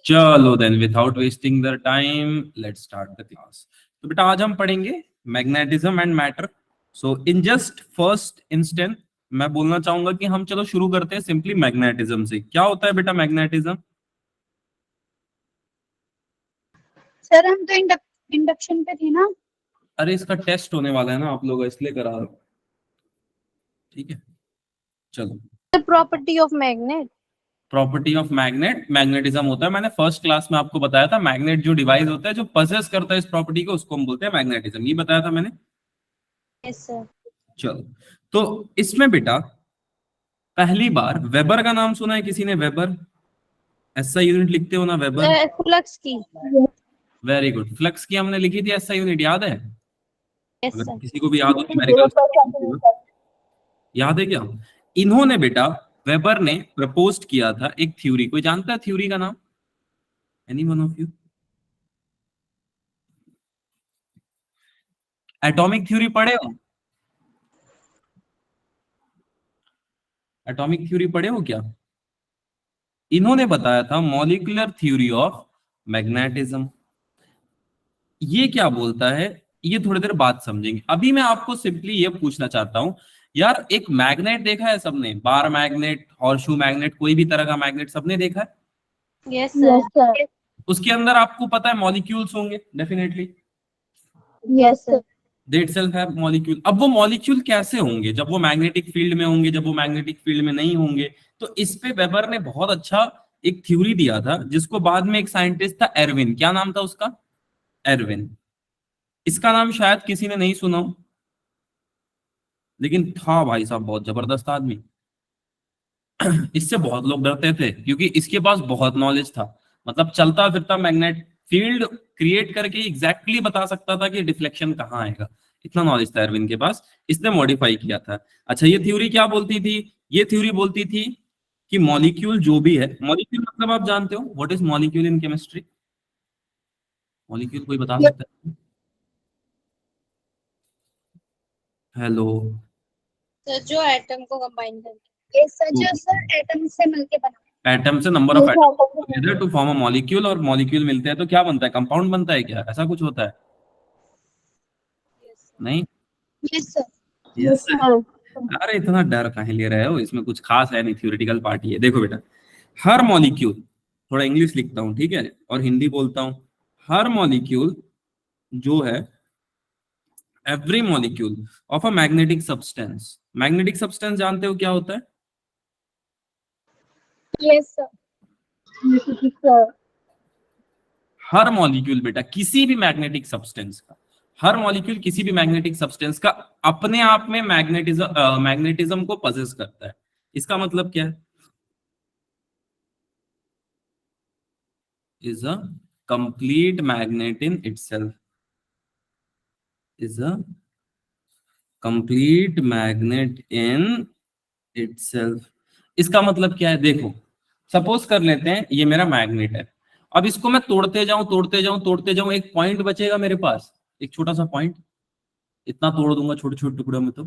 चलो then without wasting the time let's start the class. तो बेटा आज हम पढ़ेंगे magnetism and matter. So in just first instant मैं बोलना चाहूंगा कि हम चलो शुरू करते हैं सिंपली मैग्नेटिज्म से। क्या होता है बेटा मैग्नेटिज्म? सर हम तो इंडक्शन पे थे ना। अरे इसका टेस्ट होने वाला है ना, आप लोग इसलिए करा रहे हो। ठीक है चलो। The property of magnet. Property of magnet, magnetism होता है, मैंने फर्स्ट क्लास में आपको बताया था। मैग्नेट जो डिवाइस होता है जो पजेस करता है इस प्रॉपर्टी को, उसको हम बोलते हैं मैग्नेटिज्म। ये बताया था मैंने। Yes sir. चलो तो इसमें बेटा पहली बार वेबर का नाम सुना है किसी ने? वेबर एसआई यूनिट लिखते हो ना, वेबर। फ्लक्स की। Very good. फ्लक्स की हमने लिखी थी एसआई यूनिट, याद है? यस अगर सर। किसी को भी याद हो न्यूमेरिकल याद है क्या? इन्होंने बेटा वेबर ने प्रपोज किया था एक थ्योरी। कोई जानता है थ्योरी का नाम? Any one of you? Atomic theory पढ़े हो? एटॉमिक थ्योरी पढ़े हो क्या? इन्होंने बताया था मॉलिक्यूलर थ्योरी ऑफ मैग्नेटिज्म। ये क्या बोलता है ये थोड़ी देर बाद समझेंगे। अभी मैं आपको सिंपली ये पूछना चाहता हूं, यार एक मैग्नेट देखा है सबने? बार मैग्नेट, हॉर्सशू मैग्नेट, कोई भी तरह का मैग्नेट सबने देखा है? Yes sir. उसके अंदर आपको पता है मॉलिक्यूल्स होंगे definitely. Yes sir. They itself have molecule. अब वो मॉलिक्यूल कैसे होंगे? जब वो मैग्नेटिक फील्ड में होंगे, जब वो मैग्नेटिक फील्ड में नहीं होंगे। तो इस पे वेबर ने बहुत अच्छा एक थ्योरी दिया था, जिसको बाद में एक साइंटिस्ट था एरविन। क्या नाम था उसका? एरविन। इसका नाम शायद किसी ने नहीं सुना हो, लेकिन था भाई साहब बहुत जबरदस्त आदमी। इससे बहुत लोग डरते थे क्योंकि इसके पास बहुत नॉलेज था। मतलब चलता फिरता मैग्नेट फील्ड क्रिएट करके एग्जैक्टली बता सकता था कि डिफ्लेक्शन कहाँ आएगा। इतना नॉलेज था एरविन के पास, इसने मॉडिफाई किया था। अच्छा ये थ्योरी क्या बोलती थी? ये थ्योरी बोलती थी कि मॉलिक्यूल जो भी है, मॉलिक्यूल मतलब आप जानते हो what is molecule in chemistry? Molecule कोई बता सकता है? हेलो। सर जो एटम को कंबाइन करके। यस सर, जो सर एटम से मिलके बना। एटम से number of atom together to form a molecule, और मॉलिक्यूल मिलते हैं तो क्या बनता है? कंपाउंड बनता है क्या? ऐसा कुछ होता है? नहीं। Yes sir. Yes sir. अरे इतना डर काहे ले रहे हो? इसमें कुछ खास है नहीं, थ्योरेटिकल पार्ट ही है। देखो बेटा, हर मॉलिक्यूल, थोड़ा इंग्लिश लिखता हूँ ठीक है, और हिंदी बोलता हूँ। हर मॉलिक्यूल जो है, every molecule of a magnetic substance. Magnetic substance जानते हो क्या होता है? Yes sir. हर मॉलिक्यूल बेटा किसी भी मैग्नेटिक सब्सटेंस का, हर मॉलिक्यूल किसी भी मैग्नेटिक सब्सटेंस का अपने आप में मैग्नेटिज्म को पजेस करता है। इसका मतलब क्या है? Is a complete magnet in itself. Is a complete magnet in itself. इसका मतलब क्या है? देखो सपोज कर लेते हैं ये मेरा मैग्नेट है। अब इसको मैं तोड़ते जाऊं तोड़ते जाऊं तोड़ते जाऊं, एक पॉइंट बचेगा मेरे पास, एक छोटा सा पॉइंट। इतना तोड़ दूंगा छोटे छोटे टुकड़ों में तो।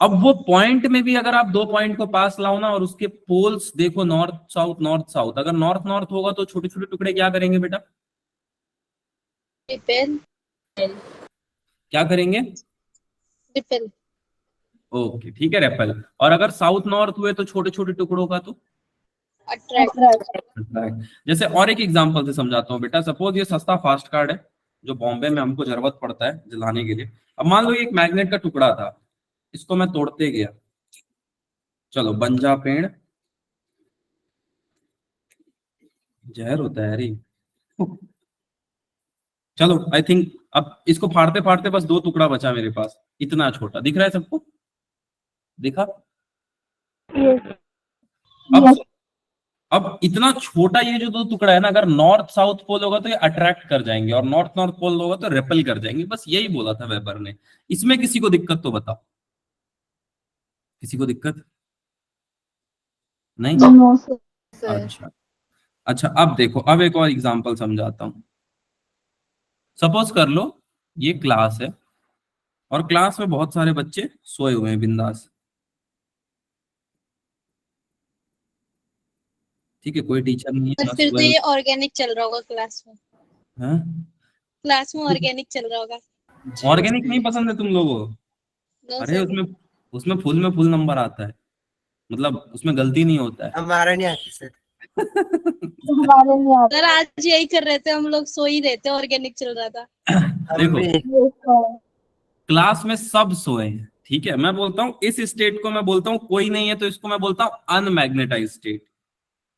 अब वो पॉइंट में भी अगर आप दो पॉइंट को पास लाओ ना, और उसके पोल्स देखो नॉर्थ साउथ, अगर नॉर्थ नॉर्थ होगा तो छोटे छोटे टुकड़े क्या करेंगे बेटा? रिपेल। क्या करेंगे? रिपेल। ओके ठीक है, रेपल। और अगर साउथ नॉर्थ हुए तो छोटे छोटे टुकड़ों का तो अट्रैक्ट। attract। जैसे और एक एग्जांपल से समझाता हूँ बेटा। सपोज ये सस्ता फास्ट कार्ड है जो बॉम्बे में हमको जरूरत पड़ता है जलाने के लिए। अब मान लो ये एक मैग्नेट का टुकड़ा था, इसको मैं तोड़ते गया, चलो बन जा पेड़। जहर होता है अरे। चलो आई थिंक अब इसको फाड़ते फाड़ते बस दो टुकड़ा बचा मेरे पास, इतना छोटा दिख रहा है सबको? देखा? अब अब इतना छोटा ये जो दो टुकड़ा है ना, अगर नॉर्थ साउथ पोल होगा तो ये अट्रैक्ट कर जाएंगे, और नॉर्थ नॉर्थ पोल होगा तो रेपल कर जाएंगे। बस यही बोला था वेबर ने। इसमें किसी को दिक्कत तो बताओ? किसी को दिक्कत नहीं? No sir. अच्छा। अच्छा अब देखो, अब एक और एग्जांपल समझाता हूं। सपोज कर लो ये क्लास है, और क्लास में बहुत सारे बच्चे सोए हुए हैं बिंदास। ठीक है, कोई टीचर नहीं है, और बस फिर तो वह ये ऑर्गेनिक चल रहा होगा क्लास में। हाँ। क्लास में ऑर्गेनिक चल रहा होगा। ऑर्गेनिक नहीं पसंद है तुम लोगों को? नो अरे सर। उसमें उसमें फुल में फुल नंबर आता है, मतलब उसमें गलती नहीं होता है। हमारा नहीं आता सर। हमारे नहीं आता सर, आज यही कर रहे थे हम लोग, सो ही रहे थे, ऑर्गेनिक चल रहा था। हम देखो भी क्लास में सब सोए हैं, ठीक है, मैं बोलता हूँ इस स्टेट को मैं बोलता हूँ कोई नहीं है, तो इसको मैं बोलता हूँ अनमैग्नेटाइज स्टेट।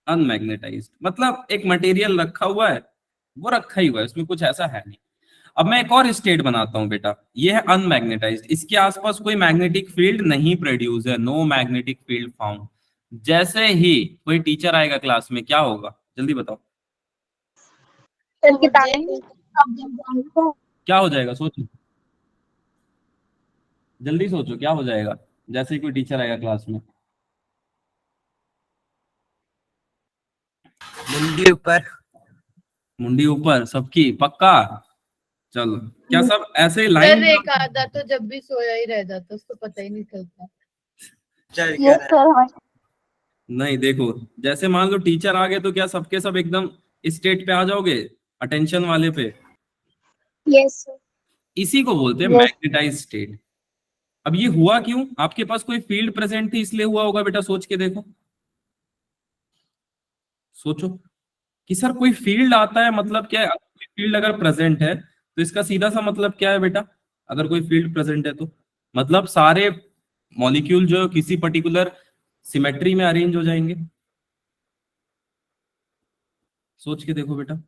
अनमैग्नेटाइज्ड मतलब एक मटेरियल रखा हुआ है, वो रखा ही हुआ है, उसमें कुछ ऐसा है नहीं। अब मैं एक और स्टेट बनाता हूं बेटा, ये है अनमैग्नेटाइज्ड, इसके आसपास कोई मैग्नेटिक फील्ड नहीं प्रोड्यूस है, नो मैग्नेटिक फील्ड फाउंड। जैसे ही कोई टीचर आएगा क्लास में, क्या होगा जल्दी बताओ? क्या हो जाएगा सोचो, जल्दी सोचो क्या हो जाएगा जैसे ही कोई टीचर आएगा क्लास में? मुंडी ऊपर। मुंडी ऊपर सबकी, पक्का? चलो, क्या सब ऐसे सर लाइन एक आधा तो जब भी सोया ही रह जाता, उसको पता ही नहीं चलता। चल क्या रहा है? नहीं देखो, जैसे मान लो टीचर आ गए तो क्या सबके सब एकदम स्टेट पे आ जाओगे, अटेंशन वाले पे? Yes sir. इसी को बोलते हैं मैग्नेटाइज स्टेट। अब ये हुआ क्यों? आपके पास कोई फील्ड प्रेजेंट थी इसलिए हुआ होगा बेटा, सोच के देखो, सोचो कि सर कोई फील्ड आता है मतलब क्या है? कोई फील्ड अगर प्रेजेंट है तो इसका सीधा सा मतलब क्या है बेटा? अगर कोई फील्ड प्रेजेंट है तो मतलब सारे मॉलिक्यूल जो किसी पर्टिकुलर सिमेट्री में अरेंज हो जाएंगे। सोच के देखो बेटा।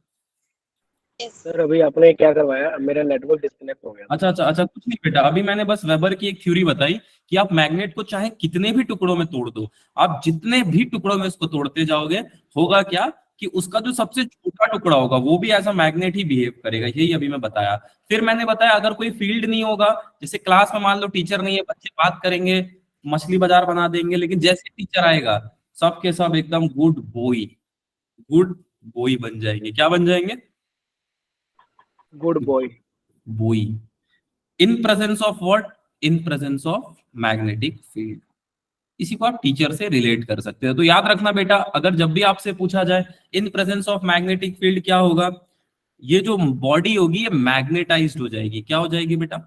सर अभी आपने क्या करवाया, मेरा नेटवर्क डिस्कनेक्ट हो गया। अच्छा अच्छा अच्छा, कुछ नहीं बेटा, अभी मैंने बस वेबर की एक थ्योरी बताई कि आप मैग्नेट को चाहे कितने भी टुकड़ों में तोड़ दो, आप जितने भी टुकड़ों में इसको तोड़ते जाओगे, होगा क्या कि उसका जो सबसे छोटा टुकड़ा होगा वो भी ऐसा मैग्नेट ही बिहेव करेगा, यही अभी मैं बताया। फिर मैंने बताया अगर कोई फील्ड नहीं होगा, जैसे क्लास में मान लो टीचर नहीं है, बच्चे बात करेंगे, मछली बाजार बना देंगे, लेकिन जैसे टीचर आएगा सबके सब एकदम गुड बॉय, गुड बॉय बन जाएंगे। क्या बन जाएंगे? Good boy. Boy. In presence of what? In presence of magnetic field. इसी को आप टीचर से रिलेट कर सकते हो। तो याद रखना बेटा, अगर जब भी आपसे पूछा जाए in presence of magnetic field क्या होगा, ये जो बॉडी होगी ये मैग्नेटाइज्ड हो जाएगी। क्या हो जाएगी बेटा?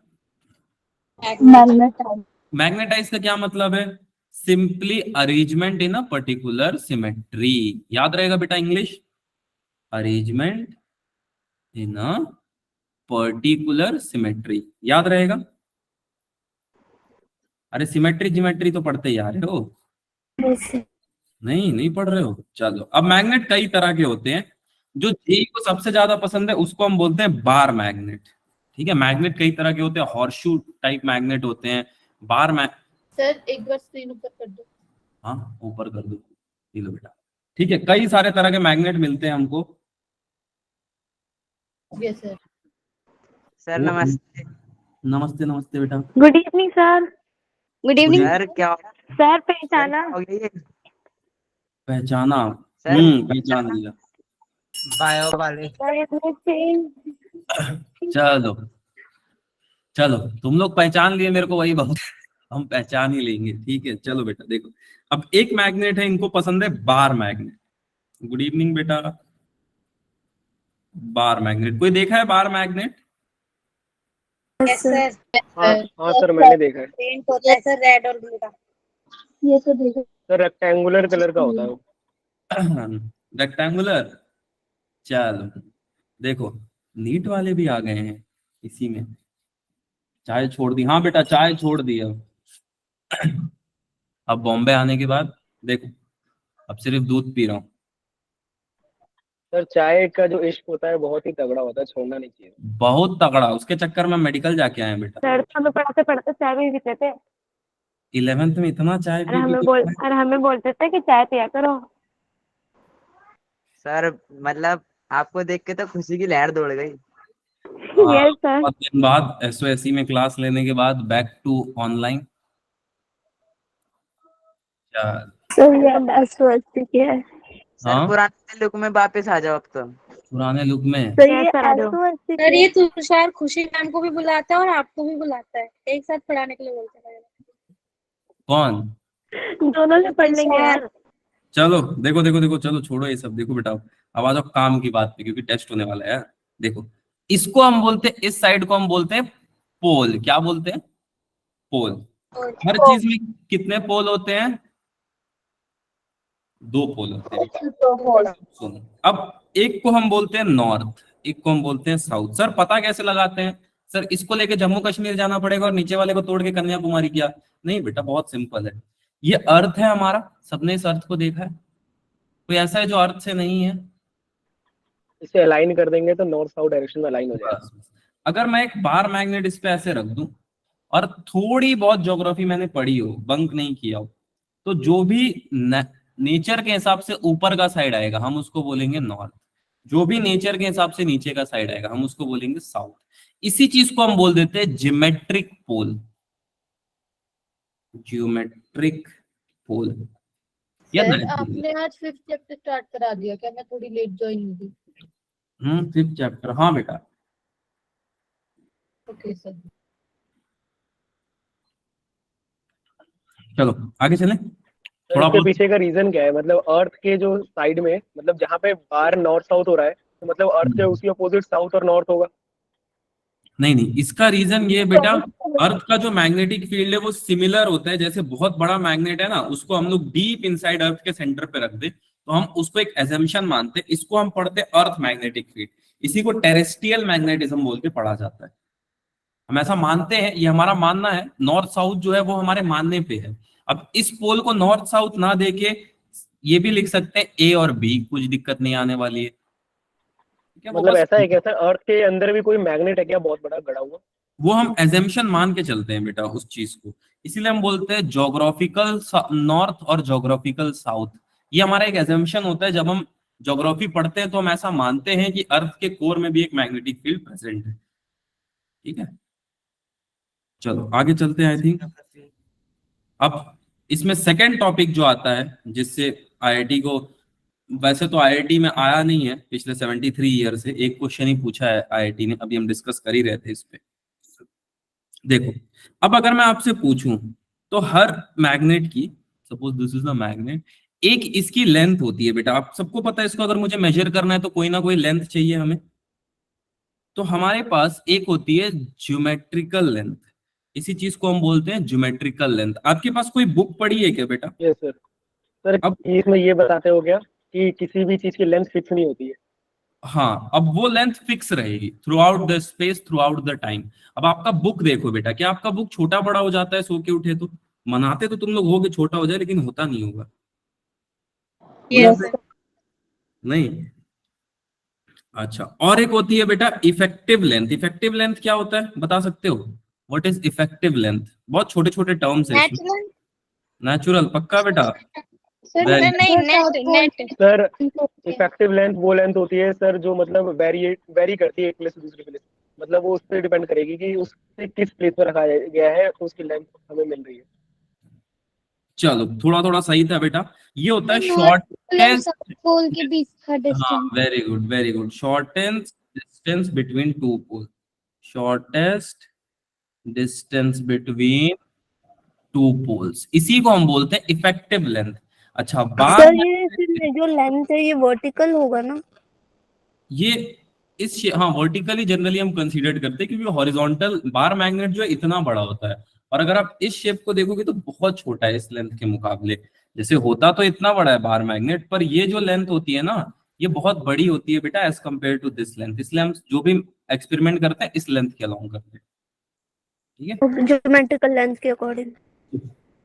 मैग्नेटाइज का क्या मतलब है? Simply arrangement in a particular symmetry. याद रहेगा बेटा English, arrangement in a particular symmetry, याद रहेगा? अरे सिमेट्री जिमेट्री तो पढ़ते ही आ रहे हो, नहीं नहीं पढ़ रहे हो? चलो, अब मैग्नेट कई तरह के होते हैं, जो जेई को सबसे ज्यादा पसंद है उसको हम बोलते हैं बार मैग्नेट। ठीक है, मैग्नेट कई तरह के होते हैं, हॉर्सशू टाइप मैग्नेट होते हैं, बार मैग। सर एक बार स्क्रीन ऊपर कर दो। हाँ ऊपर कर दो, ये लो बेटा। ठीक है, कई सारे तरह के मैग्नेट मिलते हैं हमको। Yes sir. सर नमस्ते। नमस्ते नमस्ते बेटा। Good evening sir. Good evening. Sir क्या सर पहचाना? हो गया ये? पहचाना? सर पहचान लिया। बायो वाले। चलो चलो, तुम लोग पहचान लिए मेरे को, वही बहुत, हम पहचान ही लेंगे। ठीक है, चलो बेटा देखो, अब एक मैग्नेट है, इनको पसंद है बार मैग्नेट। गुड इवनिंग बेटा। बार मैग्नेट, कोई देखा है बार मैग्नेट? Yes sir. हाँ सर मैंने देखा है। पेंट होता है सर रेड और ब्लू का। ये तो देखो। सर रेक्टेंगुलर कलर का होता है वो। रेक्टेंगुलर। चलो देखो, नीट वाले भी आ गए हैं इसी में। चाय छोड़ दी? हाँ बेटा चाय छोड़ दी अब बॉम्बे आने के बाद देखो, अब सिर्फ दूध पी रहा हूँ। सर चाय का जो इश्क होता है बहुत ही तगड़ा होता है, छोड़ना नहीं चाहिए। बहुत तगड़ा, उसके चक्कर में मेडिकल जाके आए बेटा। सर तो हमें पढ़ाते पढ़ाते चाय भी पीते थे। 11th में इतना चाय पी पी के और हमें बोलते थे कि चाय पिया करो। सर मतलब आपको देख के तो खुशी की लहर दौड़ गई। Yes sir. बहुत दिन बाद एसओएससी में क्लास लेने के बाद बैक टू ऑनलाइन। सर पुराने लुक में वापस आ जाओ अब तो। पुराने लुक में? सर ये तुषार खुशी मैम को भी बुलाता है और आपको भी बुलाता है, एक साथ पढ़ाने के लिए बोलता है। कौन? दोनों से पढ़ लेंगे यार। चलो देखो देखो देखो, चलो छोड़ो ये सब, देखो बेटा अब आ जाओ काम की बात पे, क्योंकि टेस्ट होने वाला है यार। देखो, इसको हम बोलते हैं, इस साइड को हम बोलते हैं पोल। क्या बोलते हैं? पोल। हर चीज में कितने पोल होते हैं? दो पोल होते हैं। सुनो, अब एक को हम बोलते हैं नॉर्थ, एक को हम बोलते हैं साउथ। सर पता कैसे लगाते हैं? सर इसको लेके जम्मू कश्मीर जाना पड़ेगा और नीचे वाले को तोड़ के कन्याकुमारी किया? नहीं बेटा, बहुत सिंपल है। ये अर्थ है हमारा, सबने इस अर्थ को देखा है। कोई ऐसा है जो अर्थ से नहीं है? इसे अलाइन कर देंगे तो नॉर्थ साउथ डायरेक्शन में अलाइन हो जाएगा। बस। अगर मैं एक बार मैग्नेट इस पे ऐसे रख दूं और थोड़ी बहुत ज्योग्राफी मैंने पढ़ी हो, बंक नहीं किया हो, तो जो भी नेचर के हिसाब से ऊपर का साइड आएगा हम उसको बोलेंगे नॉर्थ। जो भी नेचर के हिसाब से नीचे का साइड आएगा हम उसको बोलेंगे साउथ। इसी चीज को हम बोल देते हैं जियोमेट्रिक पोल। जियोमेट्रिक पोल या सर natural। आपने आज 5th चैप्टर स्टार्ट करा दिया क्या? मैं थोड़ी लेट ज्वाइन हुई। 5th चैप्टर, हाँ बेटा। Okay sir. चलो आगे चलें। तो थोड़ा इसके बहुत पीछे का रीजन क्या है? मतलब अर्थ के जो साइड में, मतलब जहाँ पे बार नॉर्थ साउथ हो रहा है, तो मतलब अर्थ के उसी अपोजिट साउथ और नॉर्थ होगा। नहीं नहीं, इसका रीजन ये है बेटा, अर्थ का जो मैग्नेटिक फील्ड है वो सिमिलर होता है। जैसे बहुत बड़ा मैग्नेट है ना, उसको हम लोग डीप इनसाइड अर्थ के सेंटर पे रख दे तो हम उसको एक एजम्पशन मानते हैं, इसको हम पढ़ते हैं अर्थ मैग्नेटिक फील्ड। इसी को टेरेस्ट्रियल मैग्नेटिज्म बोल के पढ़ा जाता है। हम ऐसा मानते हैं, ये हमारा मानना है। नॉर्थ साउथ जो है वो हमारे मानने पे है। अब इस पोल को नॉर्थ साउथ ना देके ये भी लिख सकते हैं ए और बी, कुछ दिक्कत नहीं आने वाली है। ठीक है, वो मतलब बस ऐसा है क्या सर, अर्थ के अंदर भी कोई मैग्नेट है क्या बहुत बड़ा गड़ा हुआ? वो हम एजम्पशन मान के चलते हैं बेटा उस चीज को। इसीलिए हम बोलते हैं जोग्राफिकल नॉर्थ और जोग्राफिकल साउथ। ये हमारा एक एजम्पशन होता है। जब हम ज्योग्राफी पढ़ते हैं तो हम ऐसा मानते हैं कि अर्थ के कोर में भी एक मैग्नेटिक फील्ड प्रेजेंट है। ठीक है, चलो आगे चलते हैं। आई थिंक अब इसमें सेकंड टॉपिक जो आता है, जिससे आईआईटी को, वैसे तो आईआईटी में आया नहीं है पिछले 73 ईयर से, एक क्वेश्चन ही पूछा है आईआईटी ने, अभी हम डिस्कस कर ही रहे थे इस पे। देखो, अब अगर मैं आपसे पूछूं तो हर मैग्नेट की, suppose this is the magnet, एक इसकी लेंथ होती है बेटा। आप सबको पता है इसको, अगर मुझे मेजर करना है तो कोई ना कोई लेंथ चाहिए हमें। तो हमारे पास एक होती है ज्योमेट्रिकल लेंथ। इसी चीज को हम बोलते हैं ज्योमेट्रिकल लेंथ। आपके पास कोई बुक पढ़ी है क्या बेटा? Yes sir. सर अब इसमें ये बताते हो क्या कि किसी भी चीज की लेंथ फिक्स नहीं होती है? हाँ, अब वो लेंथ फिक्स रहेगी through out the space, through out the time. अब आपका बुक देखो बेटा, क्या आपका बुक छोटा बड़ा हो जाता है सो के उठे तो? मनाते तो तुम लोग हो कि छोटा हो जाए, लेकिन होता नहीं होगा। यस नहीं। अच्छा, और एक होती है बेटा इफेक्टिव लेंथ। इफेक्टिव लेंथ क्या होता है बता सकते हो? What is effective length? बहुत छोटे छोटे टर्म्स है इसमें। नेचुरल नेचुरल, पक्का बेटा? सर Very नहीं नेट सर इफेक्टिव लेंथ वो लेंथ होती है सर जो मतलब वेरी करती है एक प्लेस से दूसरी प्लेस। मतलब वो उस पर डिपेंड करेगी कि उससे किस प्लेस पर रखा गया है तो उसकी लेंथ हमें मिल रही है। चलो थोड़ा थोड़ा सही था बेटा। ये होता है शॉर्टेस्ट। पोल के बीच का हाँ, distance. Very good very good. Shortest distance between two pole. Shortest distance between two poles, इसी को हम बोलते हैं इफेक्टिव लेंथ। अच्छा, बार सर ये फिर जो लेंथ है ये वर्टिकल होगा ना? ये हाँ, वर्टिकली जनरली हम कंसीडर करते हैं, क्योंकि हॉरिजॉन्टल बार मैग्नेट जो है इतना बड़ा होता है, और अगर आप इस शेप को देखोगे तो बहुत छोटा है इस लेंथ के मुकाबले। जैसे होता तो इतना बड़ा है बार मैग्नेट, पर ये जो लेंथ होती है ना, ये बहुत बड़ी होती है बेटा as compare to this length. इसलिए हम जो भी एक्सपेरिमेंट करते हैं इस लेंथ के अलाउंग करते हैं। ठीक है, ज्योमेट्रिकल लेंथ के अकॉर्डिंग।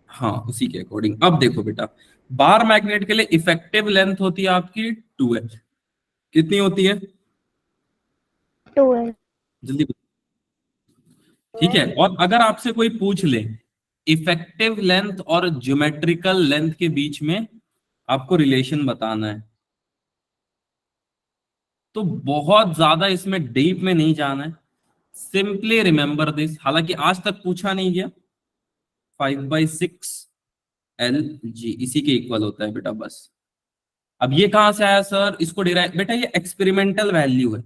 हाँ उसी के अकॉर्डिंग। अब देखो बेटा, बार मैग्नेट के लिए इफेक्टिव लेंथ होती है आपकी 2h। कितनी होती है? 2 जल्दी बताओ। ठीक है, और अगर आपसे कोई पूछ ले इफेक्टिव लेंथ और ज्योमेट्रिकल लेंथ के बीच में आपको रिलेशन बताना है, तो बहुत ज्यादा इसमें डीप में नहीं जाना है। सिंपली रिमेंबर दिस, हालांकि आज तक पूछा नहीं गया। 5/6 LG इसी के इक्वल होता है बेटा, बस। अब ये कहां से आया सर? इसको डिराइव, बेटा ये एक्सपेरिमेंटल वैल्यू है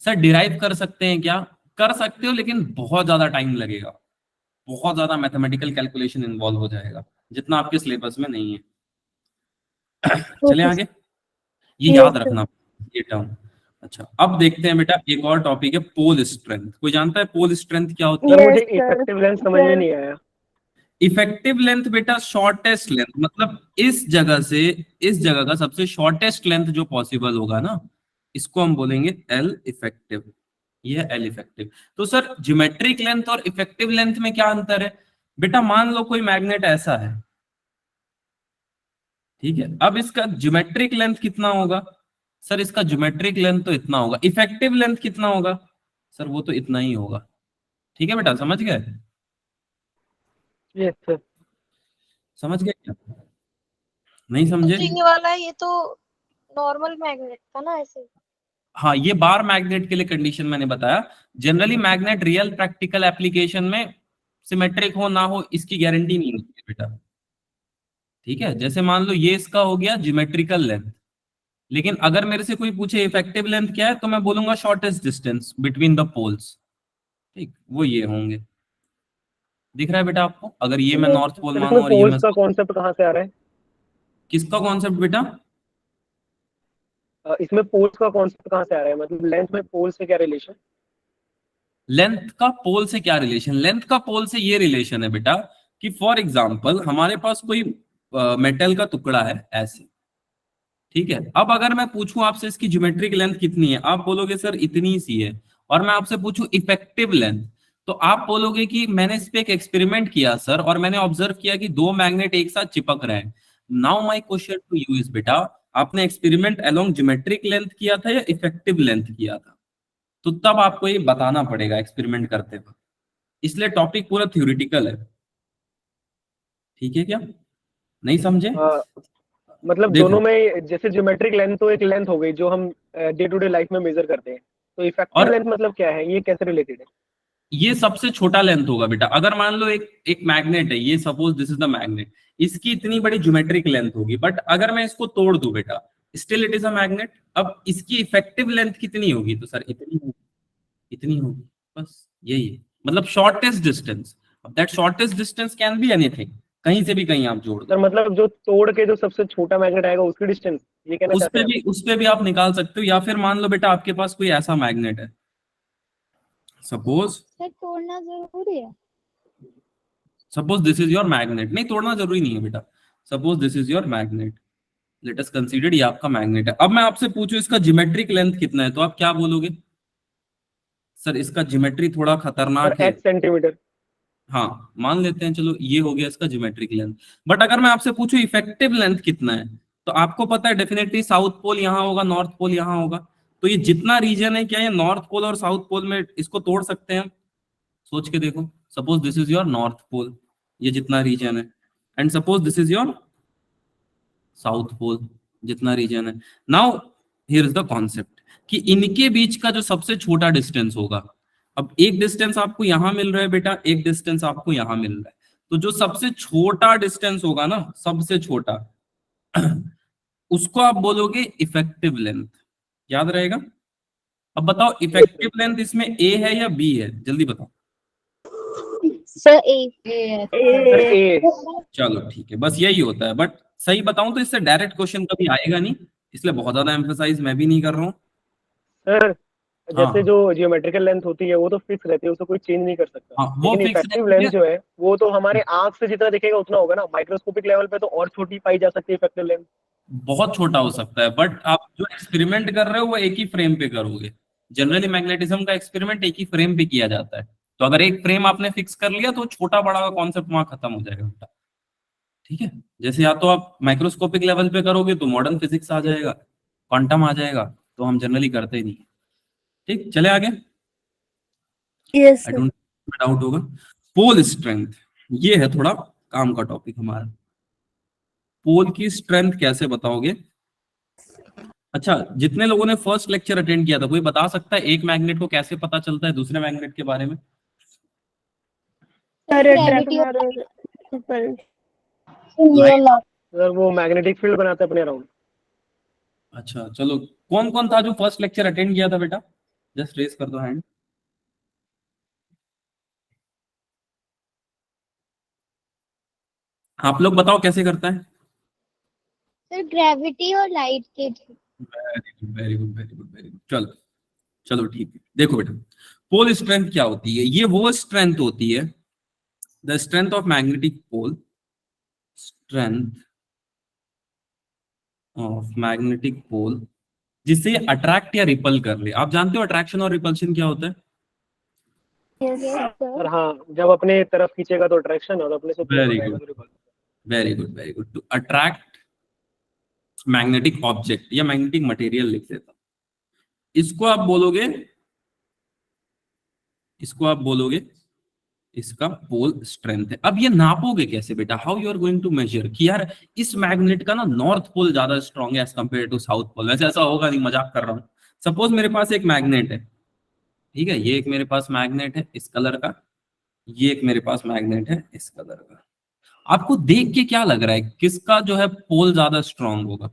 सर। डिराइव कर सकते हैं क्या? कर सकते हो, लेकिन बहुत ज्यादा टाइम लगेगा, बहुत ज्यादा मैथमेटिकल कैलकुलेशन इन्वॉल्व हो जाएगा, जितना आपके सिलेबस में नहीं है। चले आगे, ये Yes, याद sir. रखना ये टर्म। अच्छा, अब देखते हैं बेटा एक और टॉपिक है पोल स्ट्रेंथ। कोई जानता है पोल स्ट्रेंथ क्या होती है? सर Yes, मुझे sir. इफेक्टिव लेंथ समझ में नहीं आया। इफेक्टिव लेंथ बेटा शॉर्टेस्ट लेंथ, मतलब इस जगह से इस जगह का सबसे शॉर्टेस्ट लेंथ जो पॉसिबल होगा ना, इसको हम बोलेंगे एल इफेक्टिव। ये है एल इफेक्टिव। तो सर ज्योमेट्रिक लेंथ और इफेक्टिव लेंथ में क्या अंतर है? बेटा मान लो कोई मैग्नेट ऐसा है, ठीक है, अब इसका ज्योमेट्रिक लेंथ कितना होगा? सर इसका ज्योमेट्रिक लेंथ तो इतना होगा। इफेक्टिव लेंथ कितना होगा? सर वो तो इतना ही होगा। ठीक है बेटा, समझ गए? Yes sir. समझ गए क्या? नहीं समझे? तो ये वाला ये तो नॉर्मल मैग्नेट था ना ऐसे। हाँ, ये बार मैग्नेट के लिए कंडीशन मैंने बताया। Generally magnet real practical application में सिमेट्रिक हो ना हो इसकी गारंटी नहीं होती है बेटा। ठीक है, जैसे मान लो ये इसका हो गया ज्योमेट्रिकल लेंथ, लेकिन अगर मेरे से कोई पूछे इफेक्टिव लेंथ क्या है, तो मैं बोलूंगा shortest distance between the poles. ठीक, वो ये होंगे। दिख रहा है बेटा आपको? अगर ये मैं नॉर्थ पोल सर मानूं इसमें और ये पोल्स मैं का कॉन्सेप्ट कहाँ से आ रहा है? किसका कॉन्सेप्ट बेटा? इसमें पोल्स का कॉन्सेप्ट कहाँ से आ रहा है, मतलब लेंथ में पोल से क्या रिलेशन? लेंथ का पोल से क्या रिलेशन? लेंथ का पोल से ये रिलेशन है बेटा कि फॉर एग्जाम्पल हमारे पास कोई मेटल का टुकड़ा है ऐसे, ठीक है, अब अगर मैं पूछूं आपसे इसकी ज्योमेट्रिक लेंथ कितनी है, आप बोलोगे सर इतनी सी है। और मैं आपसे पूछूं इफेक्टिव लेंथ, तो आप बोलोगे कि मैंने इस पे एक एक्सपेरिमेंट किया सर, और मैंने ऑब्जर्व किया कि दो मैग्नेट एक साथ चिपक रहे हैं। Now my question to you is बेटा, आपने एक्सपेरिमेंट अलोंग ज्योमेट्रिक लेंथ किया था या इफेक्टिव लेंथ किया था? तो तब आपको ये बताना पड़ेगा एक्सपेरिमेंट करते वक्त। इसलिए टॉपिक पूरा थ्योरेटिकल है। ठीक है क्या? नहीं समझे? मतलब देखो, दोनों में जैसे ज्योमेट्रिक लेंथ तो एक लेंथ हो गई जो हम डे टू डे लाइफ में मेजर करते हैं, तो इफेक्टिव और लेंथ मतलब क्या है, ये कैसे रिलेटेड है? ये सबसे छोटा लेंथ होगा बेटा। अगर मान लो एक एक मैग्नेट है, ये suppose this is the magnet, इसकी इतनी बड़ी ज्योमेट्रिक लेंथ होगी, बट अगर मैं इसको तोड़ दूं बेटा, still it is a magnet. अब इसकी इफेक्टिव लेंथ कितनी होगी? तो सर इतनी होगी, इतनी होगी, बस यही है। मतलब शॉर्टेस्ट डिस्टेंस। अब that shortest distance can be anything, कहीं से भी कहीं आप जोड़ दो। सर मतलब जो तोड़ के जो सबसे छोटा मैग्नेट आएगा उसकी डिस्टेंस, ये कहना चाहते हैं आप? उस पे भी आप निकाल सकते हो, या फिर मान लो बेटा आपके पास कोई ऐसा मैग्नेट है, सपोज सर तोड़ना जरूरी है? Suppose this is your magnet. नहीं, तोड़ना जरूरी नहीं है बेटा। Suppose this is your magnet, let us consider ये आपका मैग्नेट है। अब मैं आपसे पूछूं इसका ज्योमेट्रिक लेंथ कितना है, तो आप क्या बोलोगे? सर इसका ज्योमेट्री थोड़ा सर खतरनाक है। 8 सेंटीमीटर। हाँ, मान लेते हैं, चलो ये हो गया इसका ज्योमेट्रिक लेंथ। बट अगर मैं आपसे पूछूं इफेक्टिव लेंथ कितना है, तो आपको पता है डेफिनेटली साउथ पोल यहाँ होगा, नॉर्थ पोल यहाँ होगा। तो ये जितना रीजन है, क्या ये नॉर्थ पोल और साउथ पोल में इसको तोड़ सकते हैं हम? सोच के देखो। Suppose this is your north pole, ये जितना रीजन है, and suppose this is your south pole, जितना रीजन है। Now here is the concept कि इनके बीच का जो सबसे छोटा डिस्टेंस होगा, अब एक डिस्टेंस आपको यहां मिल रहा है बेटा, एक डिस्टेंस आपको यहां मिल रहा है, तो जो सबसे छोटा डिस्टेंस होगा ना, सबसे छोटा उसको आप बोलोगे इफेक्टिव लेंथ। याद रहेगा? अब बताओ इफेक्टिव लेंथ इसमें ए है या बी है, जल्दी बताओ। सर ए। ए सर ए, ए। चलो ठीक है, बस यही होता है। बट सही बताऊं तो इससे डायरेक्ट क्वेश्चन कभी आएगा नहीं, इसलिए बहुत ज्यादा एम्फेसाइज मैं भी नहीं कर रहा हूँ। सर जैसे हाँ जो जियोमेट्रिकल लेंथ होती है वो तो फिक्स रहती है, उसको कोई चेंज नहीं कर सकता, हाँ, वो लेकिन फिक्स इफेक्टिव रहती लेंथ है। जो है वो तो हमारे आंख से जितना दिखेगा उतना होगा ना, माइक्रोस्कोपिक लेवल पे तो और छोटी पाई जा सकती है इफेक्टिव लेंथ। बहुत छोटा हो सकता है, बट आप जो एक्सपेरिमेंट कर रहे हो वो एक ही फ्रेम पे करोगे। जनरली मैग्नेटिज्म का एक्सपेरिमेंट एक ही फ्रेम पे किया जाता है। तो अगर एक फ्रेम आपने फिक्स कर लिया, तो छोटा बड़ा का कॉन्सेप्ट वहां खत्म हो जाएगा बेटा। ठीक है, जैसे या तो आप माइक्रोस्कोपिक लेवल पे करोगे तो मॉडर्न फिजिक्स आ जाएगा, क्वांटम आ जाएगा, तो हम जनरली करते ही नहीं। ठीक, चले आगे। yes, I sir. Don't doubt होगा। पोल स्ट्रेंथ, ये है थोड़ा काम का टॉपिक हमारा। पोल की स्ट्रेंथ कैसे बताओगे? अच्छा, जितने लोगों ने फर्स्ट लेक्चर अटेंड किया था, कोई बता सकता है एक मैग्नेट को कैसे पता चलता है दूसरे मैग्नेट के बारे में? Sir, ग्रेविटी attraction और repulsion. ये ला। सर वो मैग्नेटिक फील्ड बनाते हैं अपने अराउंड। अच्छा चलो, कौन कौन था जो फर्स्ट लेक्चर अटेंड किया था बेटा? जस्ट रेस कर दो हैंड। आप लोग बताओ कैसे करता है? सर ग्रेविटी और लाइट के थे। Very good very good very good. चलो चलो ठीक है। देखो बेटा, पोल स्ट्रेंथ क्या होती है? ये वो स्ट्रेंथ होती है, the strength of magnetic pole, strength of magnetic pole, जिससे अट्रैक्ट या रिपल कर ले। आप जानते हो अट्रैक्शन और रिपल्शन क्या होता है? Yes, sir sir. हाँ, जब अपने तरफ खींचेगा तो अट्रैक्शन और अपने से दूर वेरी भगाएगा गुड तो repulsion. Very good very good. To attract magnetic object या मैग्नेटिक मटेरियल लिख देता हूं। इसको आप बोलोगे, इसको आप बोलोगे इसका पोल स्ट्रेंथ है। अब ये नापोगे कैसे बेटा? How you are going to measure कि यार इस मैग्नेट का ना नॉर्थ पोल ज्यादा स्ट्रांग है as compare to south pole. वैसे ऐसा होगा नहीं, मजाक कर रहा हूं। सपोज मेरे पास एक मैग्नेट है, ठीक है, ये एक मेरे पास मैग्नेट है इस कलर का, ये एक मेरे पास मैग्नेट है इस कलर का। आपको देख के क्या लग रहा है किसका जो है पोल ज्यादा स्ट्रांग होगा?